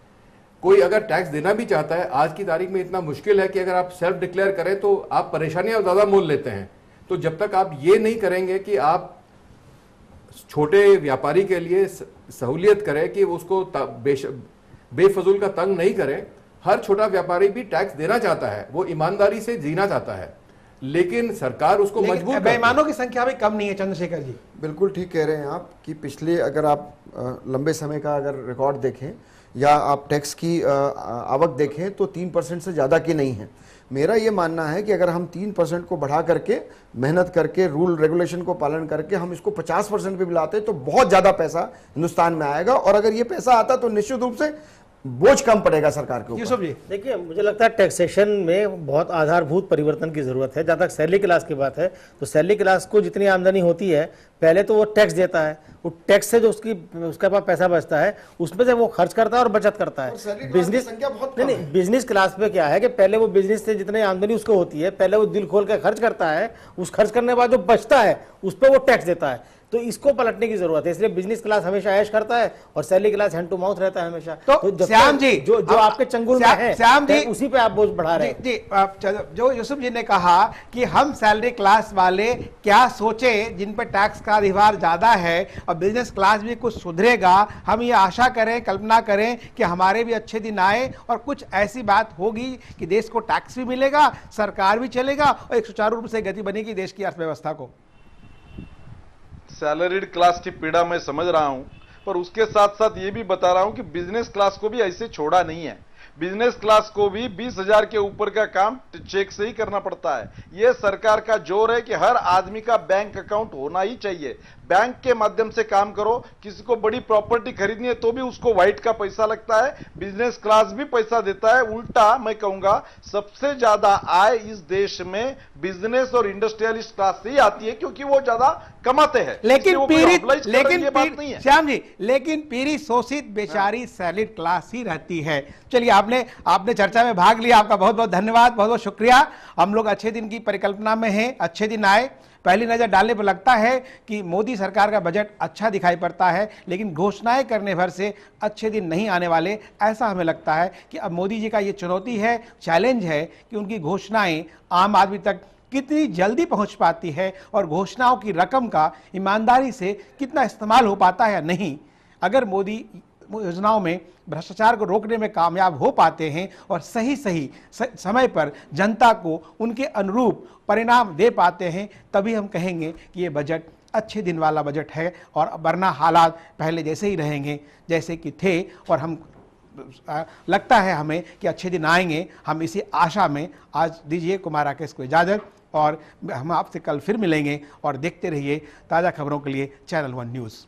कोई अगर टैक्स देना भी चाहता है, आज की तारीख में इतना मुश्किल है कि अगर आप सेल्फ डिक्लेयर करें तो आप परेशानियां ज्यादा मोल लेते हैं। तो जब तक आप ये नहीं करेंगे कि आप छोटे व्यापारी के लिए सहूलियत करें कि उसको बेफजूल का तंग नहीं करें, हर छोटा व्यापारी भी टैक्स देना चाहता है, वो ईमानदारी से जीना चाहता है, लेकिन सरकार उसको मजबूर, बेईमानों की संख्या भी कम नहीं है। चंद्रशेखर जी, बिल्कुल ठीक कह रहे हैं आप कि पिछले, अगर आप लंबे समय का अगर रिकॉर्ड देखें या आप टैक्स की आवक देखें तो 3% से ज़्यादा की नहीं है। मेरा ये मानना है कि अगर हम 3% को बढ़ा करके, मेहनत करके, रूल रेगुलेशन को पालन करके हम इसको 50% पे भी लाते तो बहुत ज़्यादा पैसा हिंदुस्तान में आएगा, और अगर ये पैसा आता तो निश्चित रूप से बोझ कम पड़ेगा सरकार के ऊपर। देखिए, मुझे लगता है टैक्सेशन में बहुत आधारभूत परिवर्तन की जरूरत है। जहाँ तक सैलरी क्लास की बात है, तो सैलरी क्लास को जितनी आमदनी होती है, पहले तो वो टैक्स देता है, वो टैक्स से जो उसके पास पैसा बचता है उसमें से वो खर्च करता है और बचत करता है। बिजनेस नहीं, बिजनेस क्लास पे क्या है कि पहले वो बिजनेस से जितनी आमदनी उसको होती है, पहले वो दिल खोल कर खर्च करता है, उस खर्च करने के बाद जो बचता है उस पर वो टैक्स देता है। तो इसको पलटने की जरूरत है, इसलिए बिजनेस क्लास हमेशा ऐश करता है और salary class hand to mouth रहता है हमेशा। तो श्याम जी, जो आपके चंगुल में है, श्याम जी, उसी पे आप बोझ बढ़ा रहे हैं। जी, जो यूसुफ जी ने कहा कि हम सैलरी क्लास वाले क्या सोचे, जिन पर टैक्स का अधिभार ज्यादा है, और बिजनेस क्लास भी कुछ सुधरेगा, हम ये आशा करें, कल्पना करें कि हमारे भी अच्छे दिन आए और कुछ ऐसी बात होगी कि देश को टैक्स भी मिलेगा, सरकार भी चलेगा और एक सुचारू रूप से गति बनेगी देश की अर्थव्यवस्था को। सैलरीड क्लास की पीड़ा मैं समझ रहा हूं, पर उसके साथ साथ ये भी बता रहा हूं कि बिजनेस क्लास को भी ऐसे छोड़ा नहीं है। बिजनेस क्लास को भी 20,000 के ऊपर का काम चेक से ही करना पड़ता है। यह सरकार का जोर है कि हर आदमी का बैंक अकाउंट होना ही चाहिए, बैंक के माध्यम से काम करो। किसी को बड़ी प्रॉपर्टी खरीदनी है तो भी उसको व्हाइट का पैसा लगता है, बिजनेस क्लास भी पैसा देता है। उल्टा मैं कहूंगा सबसे ज्यादा आय इस देश में बिजनेस और इंडस्ट्रियलिस्ट क्लास से ही आती है, क्योंकि वो ज्यादा कमाते हैं। लेकिन श्याम जी, लेकिन पीड़ी शोषित बेचारी सैलरी क्लास ही रहती है। चलिए आपने आपने चर्चा में भाग लिया, आपका बहुत बहुत धन्यवाद, बहुत बहुत शुक्रिया। हम लोग अच्छे दिन की परिकल्पना में हैं, अच्छे दिन आए। पहली नज़र डालने पर लगता है कि मोदी सरकार का बजट अच्छा दिखाई पड़ता है, लेकिन घोषणाएं करने भर से अच्छे दिन नहीं आने वाले, ऐसा हमें लगता है कि अब मोदी जी का ये चुनौती है, चैलेंज है कि उनकी घोषणाएं आम आदमी तक कितनी जल्दी पहुंच पाती है और घोषणाओं की रकम का ईमानदारी से कितना इस्तेमाल हो पाता है या नहीं। अगर मोदी योजनाओं में भ्रष्टाचार को रोकने में कामयाब हो पाते हैं और सही समय पर जनता को उनके अनुरूप परिणाम दे पाते हैं, तभी हम कहेंगे कि ये बजट अच्छे दिन वाला बजट है, और वरना हालात पहले जैसे ही रहेंगे जैसे कि थे। और हम लगता है हमें कि अच्छे दिन आएंगे। हम इसी आशा में आज दीजिए कुमार राकेश को इजाज़त, और हम आपसे कल फिर मिलेंगे। और देखते रहिए ताज़ा खबरों के लिए चैनल 1 न्यूज़।